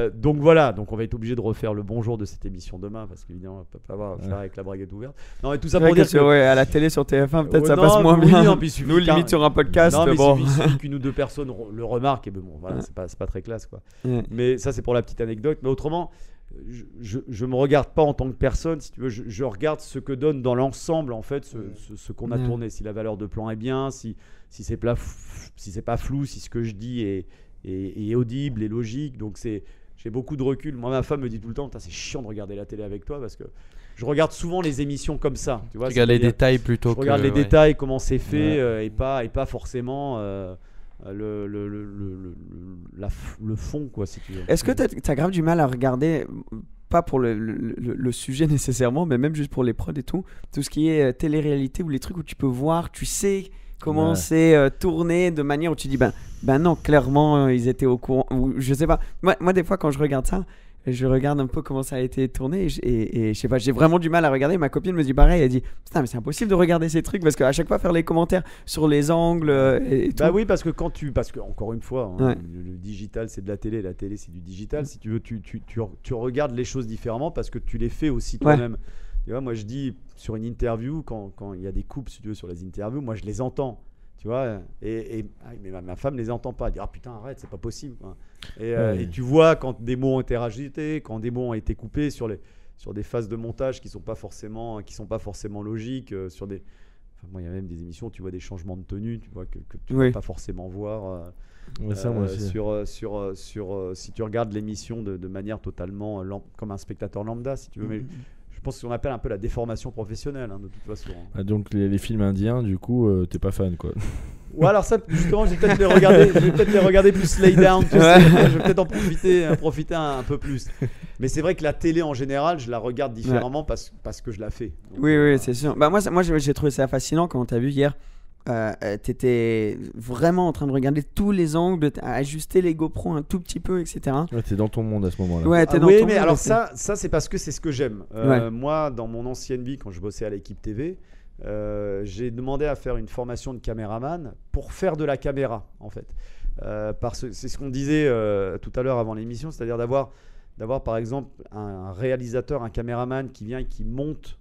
Donc voilà, donc on va être obligé de refaire le bonjour de cette émission demain parce qu'évidemment on peut pas avoir faire avec la braguette ouverte. Non, et tout ça pour dire que à la télé sur TF1 peut-être ça passe moins bien. Non, nous limite sur un podcast. Non, mais il suffit qu'une ou deux personnes le remarquent et bon voilà, c'est pas très classe quoi. Mais ça c'est pour la petite anecdote. Mais autrement, je me regarde pas en tant que personne, si tu veux, je regarde ce que donne dans l'ensemble en fait ce qu'on a tourné, si la valeur de plan est bien, si c'est pas flou, si ce que je dis est audible et logique. Donc j'ai beaucoup de recul. Moi, ma femme me dit tout le temps, c'est chiant de regarder la télé avec toi parce que je regarde souvent les émissions comme ça. Tu vois, regarde les détails plutôt. Je regarde les détails, comment c'est fait, et pas forcément le fond, quoi, si tu veux. Est-ce que t'as grave du mal à regarder, pas pour le sujet nécessairement, mais même juste pour les prods et tout ce qui est télé-réalité ou les trucs où tu peux voir, tu sais comment c'est tourné de manière où tu dis ben non, clairement ils étaient au courant, ou je sais pas. Moi des fois quand je regarde ça, je regarde un peu comment ça a été tourné et je sais pas, j'ai vraiment du mal à regarder. Ma copine me dit pareil, elle dit putain mais c'est impossible de regarder ces trucs parce qu'à chaque fois faire les commentaires sur les angles et tout. Bah oui, parce que encore une fois le digital c'est de la télé c'est du digital. Si tu veux tu regardes les choses différemment parce que tu les fais aussi toi-même. Tu vois, moi je dis sur une interview, quand il y a des coupes si tu veux, sur les interviews, moi je les entends, tu vois, mais ma femme les entend pas, elle dit putain arrête, c'est pas possible quoi. Et tu vois quand des mots ont été rajoutés, quand des mots ont été coupés sur des phases de montage qui sont pas forcément logiques, moi il y a même des émissions où tu vois des changements de tenue, tu vois que tu vas pas forcément voir si tu regardes l'émission de manière totalement comme un spectateur lambda, si tu veux. Mais je pense qu'on appelle un peu la déformation professionnelle, de toute façon. Donc les films indiens, du coup, t'es pas fan, quoi. Ouais, alors ça, justement, je vais peut-être les regarder plus lay down. Je vais peut-être en profiter un peu plus. Mais c'est vrai que la télé en général, je la regarde différemment parce que je la fais. Donc, oui, c'est sûr. Moi, j'ai trouvé ça fascinant quand t'as vu hier. T'étais vraiment en train de regarder tous les angles, ajuster les GoPro un tout petit peu, etc. Ouais, t'es dans ton monde à ce moment-là. Ouais, t'es dans ton monde. Mais alors ça c'est parce que c'est ce que j'aime. Moi, dans mon ancienne vie, quand je bossais à l'équipe TV, j'ai demandé à faire une formation de caméraman pour faire de la caméra, en fait. Parce que c'est ce qu'on disait tout à l'heure avant l'émission, c'est-à-dire d'avoir par exemple un réalisateur, un caméraman qui vient et qui monte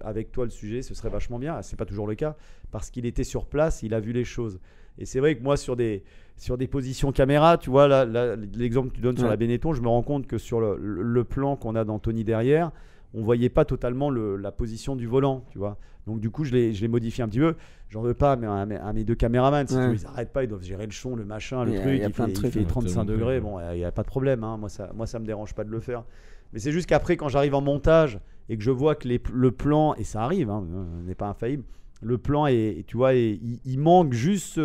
avec toi le sujet, ce serait vachement bien. C'est pas toujours le cas parce qu'il était sur place, il a vu les choses. Et c'est vrai que moi sur des positions caméra, tu vois là, l'exemple que tu donnes sur la Benetton, je me rends compte que sur le plan qu'on a d'Anthony derrière, on voyait pas totalement la position du volant, tu vois. Donc du coup, je l'ai modifié un petit peu. J'en veux pas, mais à mes deux caméramans, si tu veux, ils arrêtent pas, ils doivent gérer le son, le machin, le truc. Il fait 35 degrés, bon, il y a pas de problème. Hein. Moi, ça me dérange pas de le faire. Mais c'est juste qu'après, quand j'arrive en montage et que je vois que le plan, et ça arrive, hein, on n'est pas infaillible, le plan tu vois, il manque juste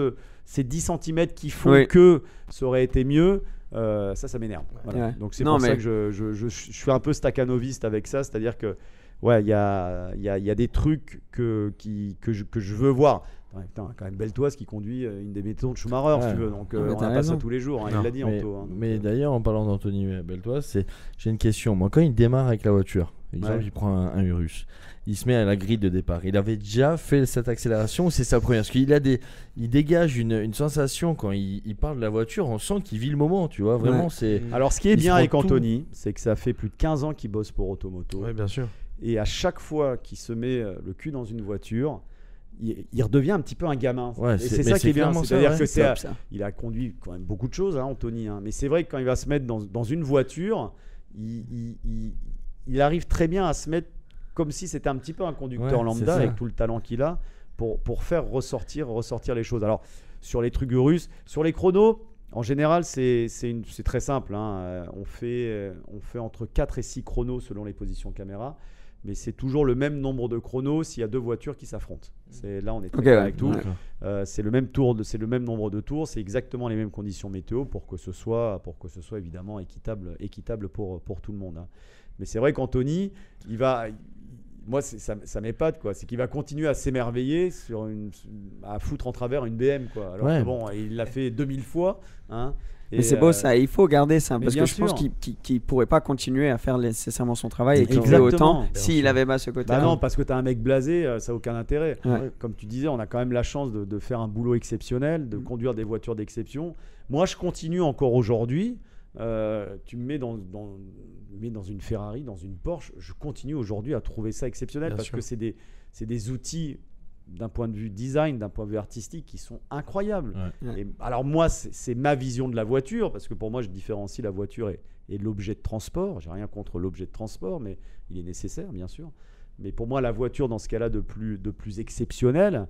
ces 10 cm qui font que ça aurait été mieux. Ça m'énerve. Voilà. Donc c'est pour ça que je suis un peu staccanoviste avec ça, c'est-à-dire que il y a des trucs que je veux voir. Putain, quand même Beltoise qui conduit une des méthodes de Schumacher, si tu veux. Donc on n'a pas ça tous les jours, hein, il l'a dit Anto. Mais d'ailleurs, en parlant d'Anthony Beltoise, j'ai une question. Moi, quand il démarre avec la voiture, exemple, il prend un Urus, il se met à la grille de départ. Il avait déjà fait cette accélération ou c'est sa première? Parce qu'il dégage une sensation quand il parle de la voiture, on sent qu'il vit le moment, tu vois. Vraiment, c'est. Alors, ce qui est bien avec Anthony, c'est que ça fait plus de 15 ans qu'il bosse pour Automoto. Oui, bien sûr. Et à chaque fois qu'il se met le cul dans une voiture, il redevient un petit peu un gamin. Et c'est ça qui est bien. C'est-à-dire qu'il a conduit quand même beaucoup de choses, hein, Anthony. Hein. Mais c'est vrai que quand il va se mettre dans une voiture, il arrive très bien à se mettre comme si c'était un petit peu un conducteur lambda avec tout le talent qu'il a pour faire ressortir les choses. Alors, sur les trucs russes, sur les chronos, en général, c'est très simple. Hein. On fait entre 4 et 6 chronos selon les positions caméra. Mais c'est toujours le même nombre de chronos s'il y a deux voitures qui s'affrontent. Là, on est très clair avec tout. C'est le même nombre de tours, c'est exactement les mêmes conditions météo pour que ce soit évidemment équitable pour tout le monde. Hein. Mais c'est vrai qu'Anthony, moi, ça m'épate, quoi. C'est qu'il va continuer à s'émerveiller à foutre en travers une BM, quoi. Alors que bon, il l'a fait 2000 fois. Hein. Mais c'est beau ça, il faut garder ça parce que je pense qu'il pourrait pas continuer à faire nécessairement son travail et qu'il fait autant s'il avait pas ce côté. Non, parce que tu as un mec blasé, ça n'a aucun intérêt. Comme tu disais, on a quand même la chance de faire un boulot exceptionnel, de conduire des voitures d'exception. Moi, je continue encore aujourd'hui. Tu me mets dans une Ferrari, dans une Porsche, je continue aujourd'hui à trouver ça exceptionnel parce que c'est des outils d'un point de vue design, d'un point de vue artistique qui sont incroyables. Et alors moi, c'est ma vision de la voiture parce que pour moi, je différencie la voiture et l'objet de transport. J'ai rien contre l'objet de transport, mais il est nécessaire, bien sûr. Mais pour moi, la voiture, dans ce cas-là, de plus exceptionnel,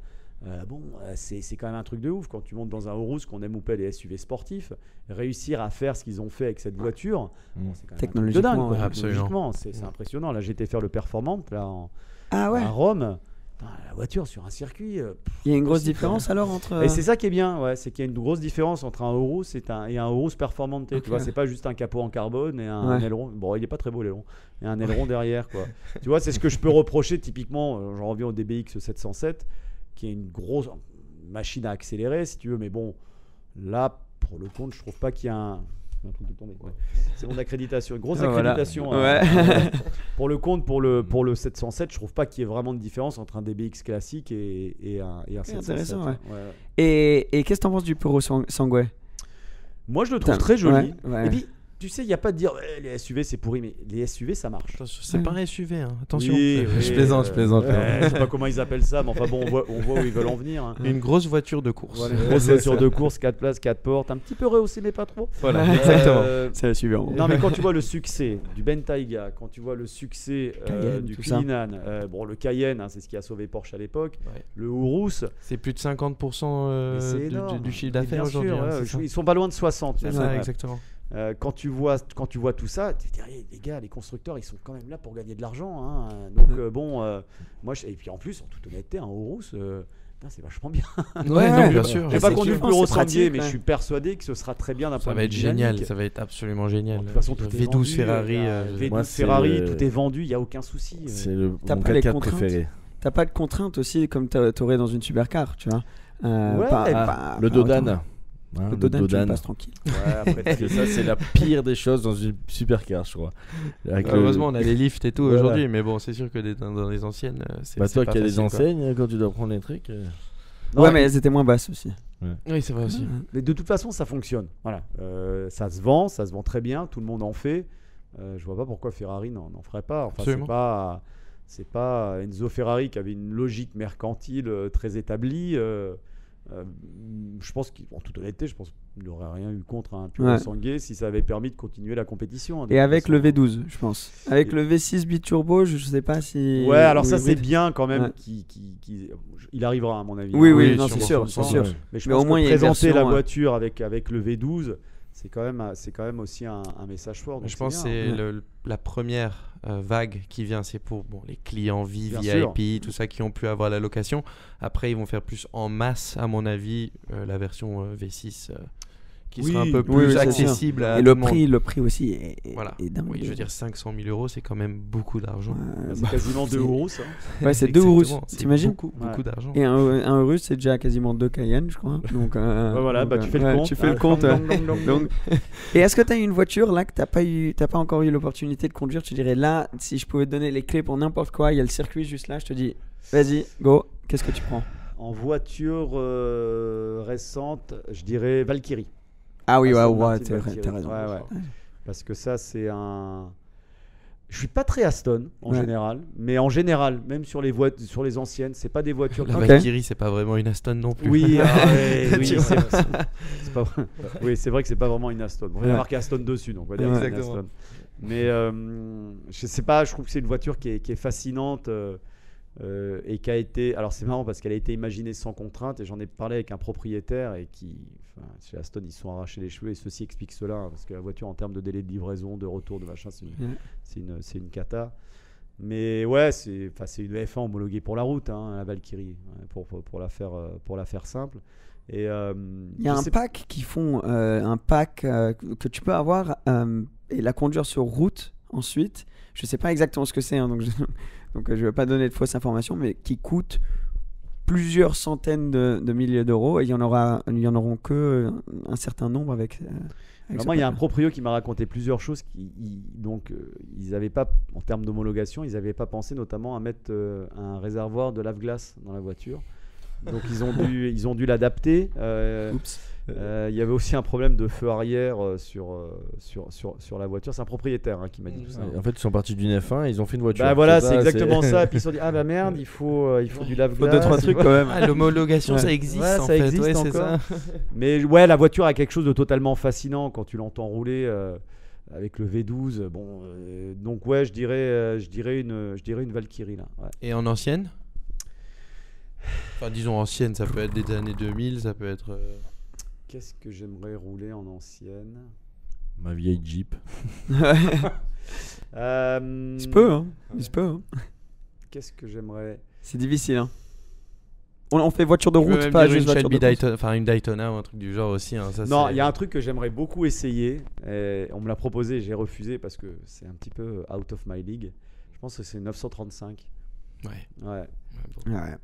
c'est quand même un truc de ouf. Quand tu montes dans un Urus, qu'on aime ou pas les SUV sportifs, réussir à faire ce qu'ils ont fait avec cette voiture, c'est quand même technologiquement, un truc de dingue. Absolument. C'est impressionnant. Là, j'ai été faire le Performant là, à Rome. La voiture sur un circuit. Il y a une grosse différence alors entre. Et c'est ça qui est bien, c'est qu'il y a une grosse différence entre un Urus et un Urus Performante. Tu vois, c'est pas juste un capot en carbone et un aileron. Bon, il est pas très beau l'aileron. Et un aileron derrière, quoi. Tu vois, c'est ce que je peux reprocher typiquement. J'en reviens au DBX 707, qui est une grosse machine à accélérer, si tu veux. Mais bon, là, pour le compte, je trouve pas qu'il y a un truc de tomber. C'est mon accréditation, une grosse accréditation. Pour le compte, pour le 707, je trouve pas qu'il y ait vraiment de différence entre un DBX classique et un 707. Intéressant, Et qu'est-ce que t'en penses du Puro Sangue? Moi, je le trouve très joli. Et puis, tu sais, il n'y a pas de dire les SUV c'est pourri, mais les SUV ça marche. C'est pas un SUV, hein. Attention. Oui, je plaisante. Je sais pas comment ils appellent ça, mais enfin bon, on voit où ils veulent en venir. Hein. Une grosse voiture de course. Voilà, une grosse voiture de course, 4 places, 4 portes, un petit peu rehaussé, mais pas trop. Voilà, exactement. C'est la suivante. Non, mais quand tu vois le succès du Bentayga, quand tu vois le succès du Cullinan, le Cayenne, c'est ce qui a sauvé Porsche à l'époque, le Urus. C'est plus de 50% du chiffre d'affaires aujourd'hui. Ils sont pas loin de 60. C'est ça, exactement. Quand tu vois tout ça, tu te dis les gars, les constructeurs, ils sont quand même là pour gagner de l'argent. Hein. Donc moi, et puis en plus, en toute honnêteté, un Urus, c'est vachement bien. Non, bien sûr. J'ai pas conduit le plus Urus Sangue, mais je suis persuadé que ce sera très bien d'un point de vue dynamique. Génial, ça va être absolument génial. De toute façon, tout est V12 vendu, Ferrari, V12 Ferrari, tout est vendu, il y a aucun souci. C'est mon T'as pas les 4x4 contraintes. préféré. T'as pas de contraintes aussi comme t'aurais dans une supercar, tu vois. Le Dodan. Le Dodan, tu le passes tranquille. Après, Parce que ça, c'est la pire des choses dans une supercar, je crois. Heureusement, on a les lifts et tout aujourd'hui, mais bon, c'est sûr que dans les anciennes, c'est toi pas qui as facile, des enseignes, quand tu dois prendre les trucs. Mais elles étaient moins basses aussi. Oui, c'est vrai aussi. Mais de toute façon, ça fonctionne. Voilà. Ça se vend très bien, tout le monde en fait. Je vois pas pourquoi Ferrari n'en ferait pas. Enfin, c'est pas Enzo Ferrari qui avait une logique mercantile très établie. Je pense qu'en toute honnêteté, je pense qu'il n'aurait rien eu contre un Puro Sangue si ça avait permis de continuer la compétition. Et avec le V12, je pense. Avec le V6 biturbo, je sais pas si. Ouais, alors ça c'est bien quand même. Il arrivera à mon avis. Oui, non, c'est sûr. Mais je pense au moins, que il y a une présenter la version, voiture avec le V12, c'est quand même aussi un message fort. Je pense que c'est la première vague qui vient, c'est pour les clients Bien VIP, tout ça qui ont pu avoir la location. Après, ils vont faire plus en masse, à mon avis, la version V6 qui sera un peu plus accessible à et tout le monde. le prix aussi est dingue. Oui, je veux dire 500 000 €, c'est quand même beaucoup d'argent. C'est quasiment 2 euros ça. Ouais, c'est 2 euros. T'imagines beaucoup d'argent. Et un Urus, c'est déjà quasiment 2 Cayenne, je crois. Donc, voilà, tu fais le compte. Tu fais le compte. Donc, et est-ce que tu as une voiture là que t'as pas encore eu l'opportunité de conduire? Tu dirais là, si je pouvais te donner les clés pour n'importe quoi, il y a le circuit juste là, je te dis, vas-y, go. Qu'est-ce que tu prends? En voiture récente, je dirais Valkyrie. Ah oui, t'as raison. Ouais. Parce que ça, c'est un. Je suis pas très Aston en général, mais en général, même sur les anciennes, c'est pas des voitures. La Valkyrie, c'est pas vraiment une Aston non plus. Oui, c'est vrai que c'est pas vraiment une Aston. Il y a marqué Aston dessus, donc on va dire que c'est une Aston. Mais je sais pas, je trouve que c'est une voiture qui est fascinante. Et qui a été, alors c'est marrant parce qu'elle a été imaginée sans contrainte, et j'en ai parlé avec un propriétaire et chez Aston ils se sont arrachés les cheveux, et ceci explique cela, parce que la voiture en termes de délai de livraison, de retour, de machin, c'est une cata. Mais ouais, c'est une F1 homologuée pour la route, la Valkyrie, pour la faire simple. Et il y a un pack qui font un pack que tu peux avoir et la conduire sur route ensuite. Je sais pas exactement ce que c'est, donc je vais pas donner de fausses informations, mais qui coûte plusieurs centaines de milliers d'euros, et il y en auront que un certain nombre avec moi, il y a un proprio qui m'a raconté plusieurs choses. Ils n'avaient pas, en termes d'homologation, ils n'avaient pas pensé notamment à mettre un réservoir de lave-glace dans la voiture. Donc ils ont dû l'adapter. Il y avait aussi un problème de feu arrière sur la voiture. C'est un propriétaire qui m'a dit tout ça. En fait, ils sont partis d'une F1 et ils ont fait une voiture. C'est exactement ça. Et puis ils se sont dit merde, il faut du lave-glace. Il faut 2-3 trucs quand même. L'homologation, ça existe. Ça existe encore. Ça. Mais la voiture a quelque chose de totalement fascinant quand tu l'entends rouler avec le V12. Donc je dirais une Valkyrie là. Ouais. Et en ancienne? Enfin, disons ancienne, ça peut être des années 2000, ça peut être. Qu'est-ce que j'aimerais rouler en ancienne? Ma vieille Jeep. Il se peut. Qu'est-ce que j'aimerais? C'est difficile. On fait voiture de route, pas juste une voiture de Daytona, enfin une Daytona ou un truc du genre aussi. Non, il y a un truc que j'aimerais beaucoup essayer. On me l'a proposé, j'ai refusé parce que c'est un petit peu out of my league. Je pense que c'est 935. Ouais.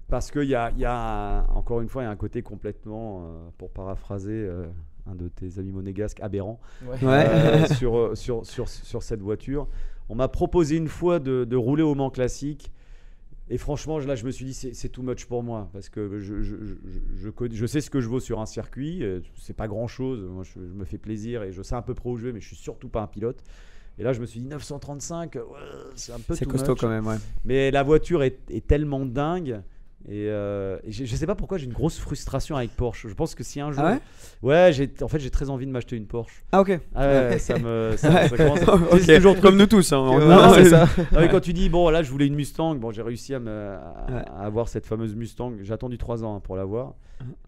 Parce qu'il y a encore une fois, il y a un côté complètement, pour paraphraser un de tes amis monégasques, aberrant sur cette voiture. On m'a proposé une fois de rouler au Mans classique, et franchement là je me suis dit c'est too much pour moi, parce que je sais ce que je vaux sur un circuit, c'est pas grand chose, moi je me fais plaisir et je sais un peu pro où je vais, mais je suis surtout pas un pilote. Et là, je me suis dit 935, c'est un peu c'est too costaud much. Quand même, ouais. Mais la voiture est tellement dingue. Et je sais pas pourquoi j'ai une grosse frustration avec Porsche. Je pense que si un jour. Ah ouais, j'ai très envie de m'acheter une Porsche. Ah ok. Ça commence à... Okay. C'est toujours comme nous tous. Non, c'est ça. Non, mais quand tu dis là je voulais une Mustang, j'ai réussi à avoir cette fameuse Mustang. J'ai attendu 3 ans pour l'avoir.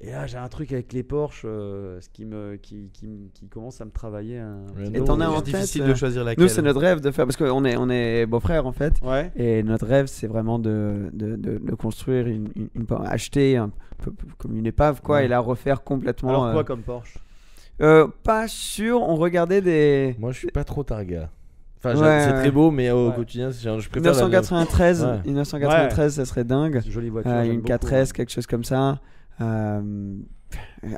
Et là j'ai un truc avec les Porsche, ce qui commence à me travailler. Et t'en as en tête, difficile de choisir laquelle. Nous c'est notre rêve de faire, parce qu'on est beaux-frères en fait. Ouais. Et notre rêve c'est vraiment de construire acheter un peu comme une épave et la refaire complètement. Alors quoi comme Porsche? Pas sûr, on regardait des. Moi je suis pas trop targa. Enfin, c'est très beau, mais au quotidien, je préfère 1993, 1993 ça serait dingue. Jolie voiture. Une 4S, quelque chose comme ça.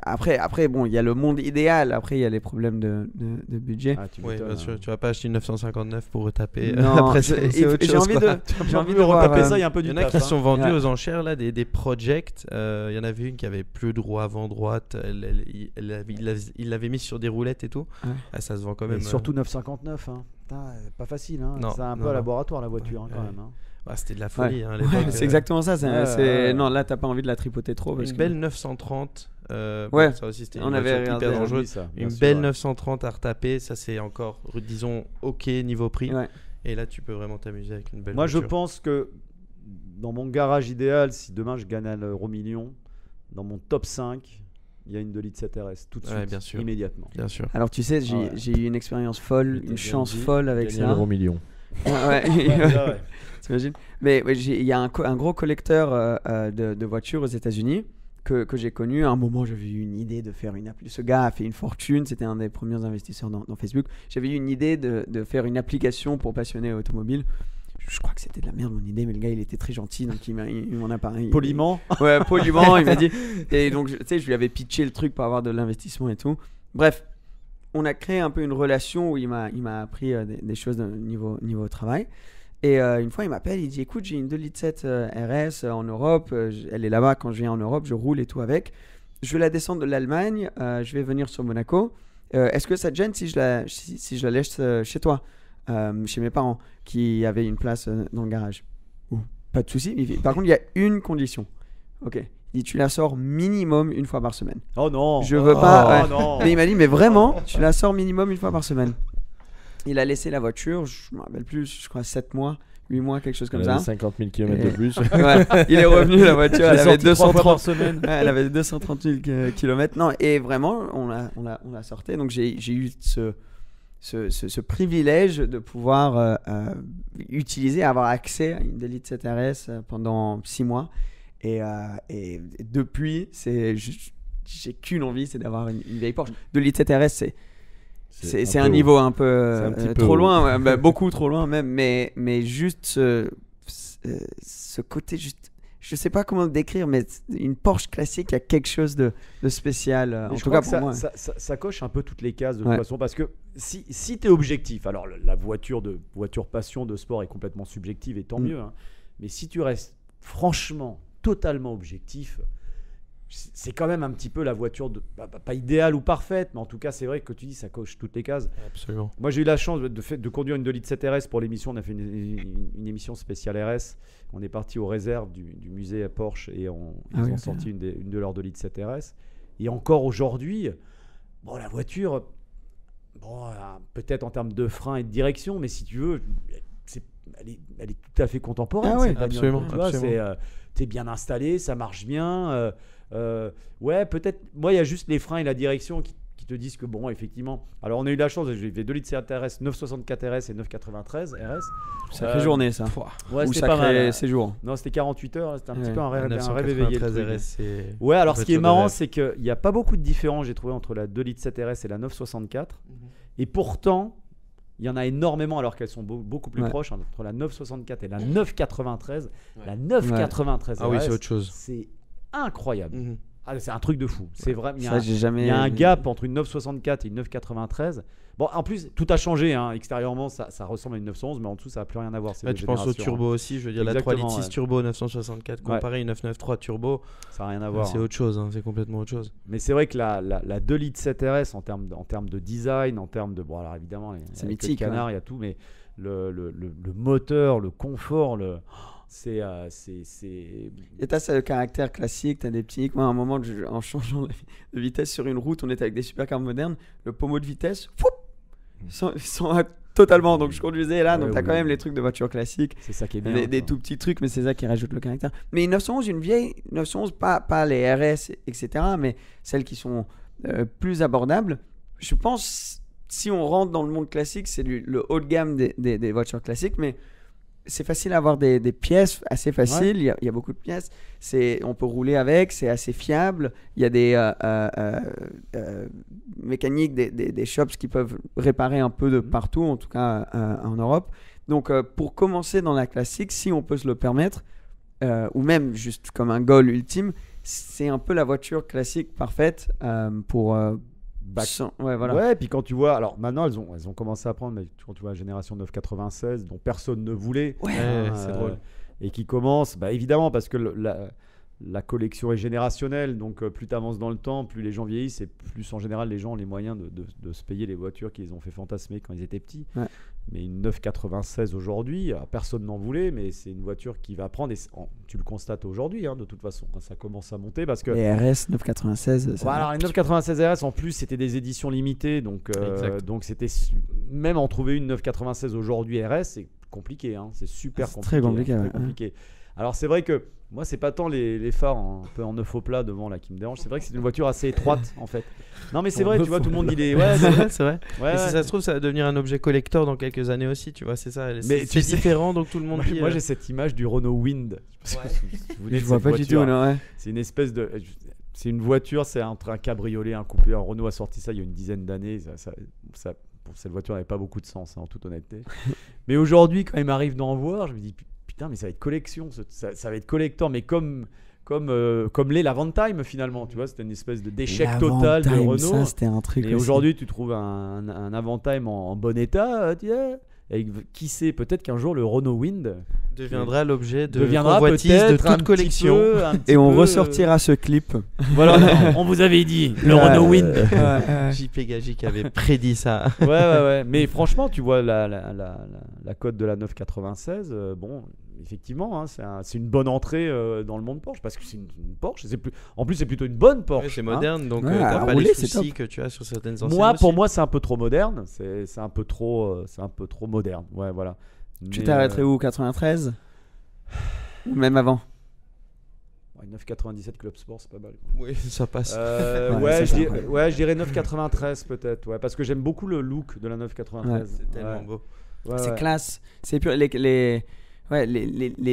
Après, bon, il y a le monde idéal. Après, il y a les problèmes de budget. Oui, bien sûr. Tu vas pas acheter une 959 pour retaper. Non, après, j'ai envie de retaper ça. Il y a un peu du taf. Il y en a qui sont vendus aux enchères là, des projects. Il y en avait une qui avait plus droit avant droite. Il l'avait mis sur des roulettes et tout. Ça se vend quand même. Et surtout 959. Pas facile. C'est un peu un laboratoire la voiture quand même. Bah, c'était de la folie. Hein, à Ouais, l'époque, c'est exactement ça. ouais. Non, là, t'as pas envie de la tripoter trop. Parce Une que- belle 930. Ouais, ça aussi, c'était on une avait voiture regardé, hyper hein. dangereuse. Oui, ça, bien Une sûr, belle ouais. 930 à retaper, ça c'est encore, disons, ok niveau prix. Ouais. Et là, tu peux vraiment t'amuser avec une belle Moi, je voiture. pense que dans mon garage idéal, si demain je gagne à l'euro million, dans mon top 5, il y a une 2 litres 7 RS tout de Ouais, suite, bien sûr. immédiatement. Bien sûr. Alors, tu sais, Ouais. j'ai eu une expérience folle, Mais t'as une bien chance dit, folle avec Gagner ça. l'euro million. Ouais, Ouais. t'imagines. Mais ouais, il y a un gros collecteur de voitures aux États-Unis que j'ai connu. À un moment, j'avais eu une idée de faire une appli. Ce gars a fait une fortune. C'était un des premiers investisseurs dans Facebook. J'avais eu une idée de faire une application pour passionnés automobiles. Je crois que c'était de la merde mon idée, mais le gars il était très gentil, donc il m'en a parlé. Poliment. Ouais, poliment, il m'a dit. Et donc, tu sais, je lui avais pitché le truc pour avoir de l'investissement et tout. Bref, on a créé un peu une relation où il m'a appris des choses de niveau travail. Et une fois, il m'appelle, il dit écoute, j'ai une 2 litres 7 RS en Europe. Elle est là-bas quand je viens en Europe, je roule et tout avec. Je vais la descendre de l'Allemagne, je vais venir sur Monaco. Est-ce que ça te gêne si je la laisse chez toi, chez mes parents, qui avaient une place dans le garage? Pas de souci. Par contre, il y a une condition. Ok. Il dit tu la sors minimum une fois par semaine. Oh non. Je veux pas. Oh non. Mais il m'a dit mais vraiment, tu la sors minimum une fois par semaine. Il a laissé la voiture, je me rappelle plus, je crois 7 mois, 8 mois, quelque chose comme Elle ça. avait 50 000 km Et- de plus. Ouais, il est revenu, la voiture, elle avait 230 semaine. Ouais, elle avait 230 000 km. Non, et vraiment, on la sortait. Donc j'ai eu ce privilège de pouvoir utiliser, avoir accès à une 2 litres 7 RS pendant 6 mois. Et depuis, j'ai qu'une envie, c'est d'avoir une vieille Porsche. 2 litres 7 RS, c'est un niveau un peu C'est un petit peu trop haut. loin, ouais, bah, beaucoup trop loin même, mais juste ce côté, juste, je sais pas comment le décrire, mais une Porsche classique, il y a quelque chose de spécial, en Je tout crois cas que pour moi. ça coche un peu toutes les cases de toute Ouais. façon, parce que si tu es objectif, alors la voiture passion de sport est complètement subjective et tant mieux, hein, mais si tu restes franchement totalement objectif, c'est quand même un petit peu la voiture pas idéale ou parfaite, mais en tout cas c'est vrai que tu dis ça coche toutes les cases. Absolument. Moi j'ai eu la chance de conduire une 2 litres 7 RS pour l'émission. On a fait une émission spéciale RS. On est parti aux réserves du musée à Porsche et ils ont sorti une de leurs 2 litres 7 RS. Et encore aujourd'hui, bon, la voiture, peut-être en termes de frein et de direction, mais si tu veux, elle est tout à fait contemporaine. Ah ouais, cette bagnole. absolument, Tu vois, absolument. t'es bien installé, ça marche bien. Ouais, peut-être. Moi, il y a juste les freins et la direction qui te disent que bon, effectivement. Alors, on a eu la chance. J'ai fait 2 litres 7 RS, 964 RS et 993 RS. Sacrée journée ça. Ouais, Ou c'était pas mal. sacré séjour. Non, c'était 48 heures. C'était un petit Ouais. peu un rêve éveillé. le 993 truc. RS, c'est. Ouais, alors ce qui est voiture de marrant, rêve. c'est qu'il n'y a pas beaucoup de différence, j'ai trouvé, entre la 2 litres 7 RS et la 964. Et pourtant, il y en a énormément, alors qu'elles sont beaucoup plus Ouais. proches, hein, entre la 964 et la 993. Ouais. La 993 Ah oui, RS, c'est autre chose. c'est incroyable. Mhm. Ah, c'est un truc de fou. C'est vrai. Il y a Ça, un- j'ai jamais. il y a un gap entre une 964 et une 993. Bon, en plus, tout a changé. Hein. Extérieurement, ça ressemble à une 911, mais en dessous, ça n'a plus rien à voir. C'est Ouais, de tu penses au génération, turbo aussi, je veux dire la 3 litres Exactement, 6 ouais. turbo 964 Ouais. comparé à une 993 turbo, hein. Ça n'a rien à voir. c'est hein. autre chose, hein, c'est complètement autre chose. Mais c'est vrai que la 2 litres 7 RS, en termes de design, en termes de. Bon, alors évidemment, il y a C'est la queue de mythique, canard, il y a tout, mais le moteur, le confort, c'est. Et t'as ce caractère classique, t'as des petits. Moi, à un moment, en changeant de vitesse sur une route, on était avec des supercars modernes, le pommeau de vitesse, sont totalement. Donc je conduisais là, donc Ouais, t'as oui, quand même oui. les trucs de voiture classique, C'est ça qui est bien. des quoi. tout petits trucs, mais c'est ça qui rajoute le caractère. Mais une 911, une vieille 911, pas les RS, etc., mais celles qui sont plus abordables. Je pense, si on rentre dans le monde classique, c'est le haut de gamme des voitures classiques, mais c'est facile à avoir des pièces assez faciles. Il y a beaucoup de pièces. On peut rouler avec, c'est assez fiable. Il y a des mécaniques, des shops qui peuvent réparer un peu de partout, en tout cas en Europe. Donc, pour commencer dans la classique, si on peut se le permettre, ou même juste comme un goal ultime, c'est un peu la voiture classique parfaite pour. Ouais, voilà. Ouais, puis quand tu vois, alors maintenant elles ont commencé à prendre, mais quand tu vois la génération 996 dont personne ne voulait, Ouais, c'est drôle. et qui commence, bah évidemment parce que la collection est générationnelle, donc plus tu avances dans le temps, plus les gens vieillissent et plus en général les gens ont les moyens de se payer les voitures qu'ils ont fait fantasmer quand ils étaient petits. Ouais. Mais une 996 aujourd'hui, personne n'en voulait, mais c'est une voiture qui va prendre, et tu le constates aujourd'hui, de toute façon, ça commence à monter parce que... Les RS 996... alors les 996 RS en plus c'était des éditions limitées, donc c'était même en trouver une 996 aujourd'hui RS, c'est compliqué, c'est super compliqué. Très compliqué, très compliqué. Alors c'est vrai que moi c'est pas tant les phares un peu en neuf au plat devant là qui me dérange, c'est vrai que c'est une voiture assez étroite en fait. Non mais c'est vrai, tu vois, tout le monde dit les... Ouais, c'est vrai. Ouais, et si ça se trouve ça va devenir un objet collector dans quelques années aussi, tu vois, c'est ça. Mais c'est différent, donc tout le monde dit... Moi j'ai cette image du Renault Wind. Je vois pas du tout, non, ouais. C'est une espèce de... C'est une voiture, c'est entre un cabriolet, un coupé. Renault a sorti ça il y a une dizaine d'années. Cette voiture n'avait pas beaucoup de sens, en toute honnêteté. Mais aujourd'hui, quand il m'arrive d'en voir, je me dis putain, mais ça va être collection, ça va être collector, mais comme l'est l'Avantime finalement. Tu vois, c'était une espèce d'échec total de Renault. Ça, c'était un truc. Et aujourd'hui, tu trouves un Avantime en bon état. Et qui sait, peut-être qu'un jour le Renault Wind deviendra l'objet de convoitise de toute collection. Et on ressortira ce clip. Voilà, on vous avait dit, le Renault Wind. JP Gagic avait prédit ça. Ouais. Mais franchement, tu vois la cote de la 996, bon, effectivement, c'est une bonne entrée dans le monde Porsche, parce que c'est une Porsche. En plus, c'est plutôt une bonne Porsche. Ouais, c'est moderne, donc t'as pas les soucis que tu as sur certaines anciennes. Pour moi, c'est un peu trop moderne. C'est un peu trop moderne. Ouais, voilà. Tu t'arrêterais où, 93 ou même avant? 997 Club Sport, c'est pas mal. Oui, ça passe. Je dirais 993 peut-être. Ouais, parce que j'aime beaucoup le look de la 993. Ouais, c'est tellement beau. C'est classe. C'est pur. Les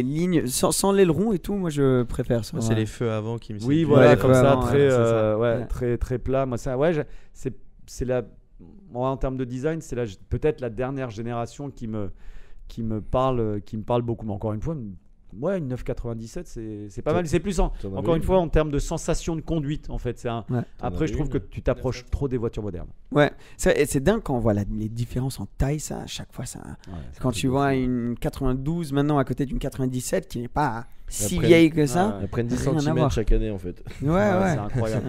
lignes sans l'aileron et tout, moi je préfère ça. C'est les feux avant qui me Oui, voilà, comme ça, très très plat. Moi ça, c'est la. Moi, en termes de design, c'est peut-être la dernière génération qui me parle beaucoup. Mais encore une fois, une 997, c'est pas mal. C'est plus encore une fois en termes de sensation de conduite en fait. Après, je trouve que tu t'approches trop des voitures modernes. Ouais, c'est dingue quand on voit les différences en taille. Ça, à chaque fois, quand tu vois une 92 maintenant à côté d'une 97 qui n'est pas si vieille que ça. Elles prennent 10 cm chaque année en fait. Ouais. C'est incroyable.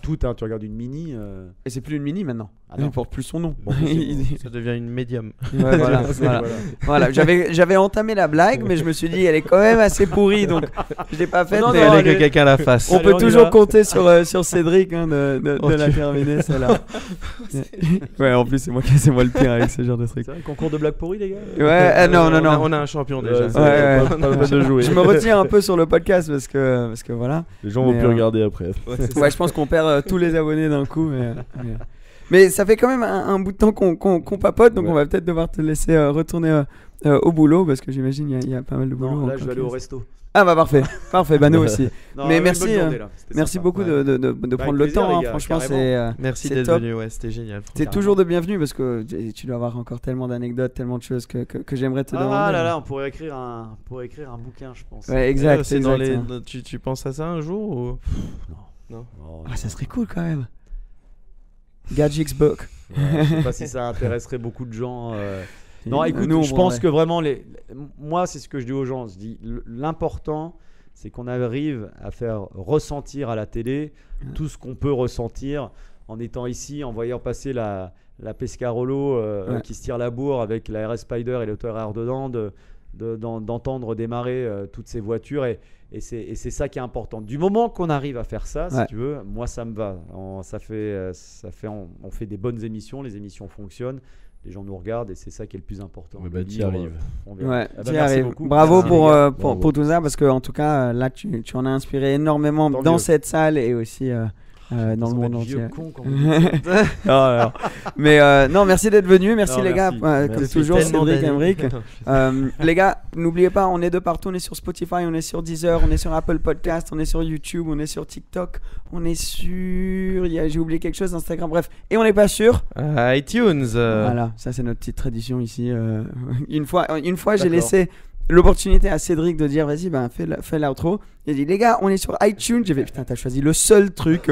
Tout, tu regardes une Mini. Et c'est plus une Mini maintenant. Il ne porte plus son nom. Bon, ça devient une médium. Ouais, voilà. J'avais entamé la blague, mais je me suis dit, elle est quand même assez pourrie, donc je l'ai pas faite. Mais allez, que quelqu'un la fasse. On peut toujours compter sur Cédric de la terminer, celle-là. Ouais, en plus, c'est moi le pire avec ce genre de truc. C'est un concours de blagues pourries, les gars. Ouais, non. On a un champion déjà. Pas de jouer. Je me retiens un peu sur le podcast parce que voilà. Les gens vont plus regarder après. Ouais, je pense qu'on perd tous les abonnés d'un coup, mais ça fait quand même un bout de temps qu'on papote, donc on va peut-être devoir te laisser retourner au boulot, parce que j'imagine il y a pas mal de boulot. Non, là je vais aller au resto. Ah bah parfait, nous aussi. Non, mais merci beaucoup de prendre le temps, gars, franchement merci d'être venu, c'était génial. T'es toujours de bienvenue, parce que tu dois avoir encore tellement d'anecdotes, tellement de choses que j'aimerais te demander. Ah là, on pourrait écrire un bouquin, je pense. Ouais, exact. Tu penses à ça un jour ou... Non. Ça serait cool quand même. Gagic's Book. Je sais pas si ça intéresserait beaucoup de gens. Non, écoute, je pense que vraiment, moi, c'est ce que je dis aux gens. Je dis, l'important, c'est qu'on arrive à faire ressentir à la télé tout ce qu'on peut ressentir en étant ici, en voyant passer la Pescarolo qui se tire la bourre avec la RS Spider et le Touareg dedans, d'entendre démarrer toutes ces voitures. Et c'est ça qui est important. Du moment qu'on arrive à faire ça, si tu veux, moi ça me va. On fait des bonnes émissions, les émissions fonctionnent, les gens nous regardent et c'est ça qui est le plus important. Tu y arrives. Tu y arrives. Bravo pour tout ça, parce que en tout cas là tu en as inspiré énormément dans cette salle et aussi dans le monde entier. Non. Mais non, merci d'être venu, merci les gars, comme toujours, Cédric Emeric. Les gars, n'oubliez pas, on est de partout, on est sur Spotify, on est sur Deezer, on est sur Apple Podcast, on est sur YouTube, on est sur TikTok, on est sur, j'ai oublié quelque chose, Instagram, bref, et on n'est pas sur iTunes. Voilà, ça c'est notre petite tradition ici. Une fois j'ai laissé l'opportunité à Cédric de dire vas-y fais l'outro. Il a dit les gars, on est sur iTunes. J'ai fait putain, t'as choisi le seul truc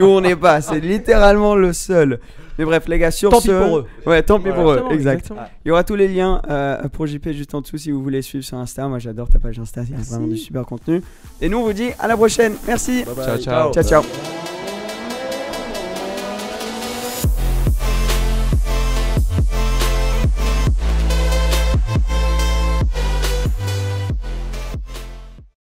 où on n'est pas, c'est littéralement le seul. Mais bref, les gars, sur Tant ce. pis pour eux. Ouais, tant pis pour eux, Exactement, exact. exactement. Il y aura tous les liens pour JP juste en dessous si vous voulez suivre sur Insta. Moi, j'adore ta page Insta, il y a vraiment du super contenu. Et nous, on vous dit à la prochaine. Merci. Bye bye. Ciao, ciao. Ciao, ciao.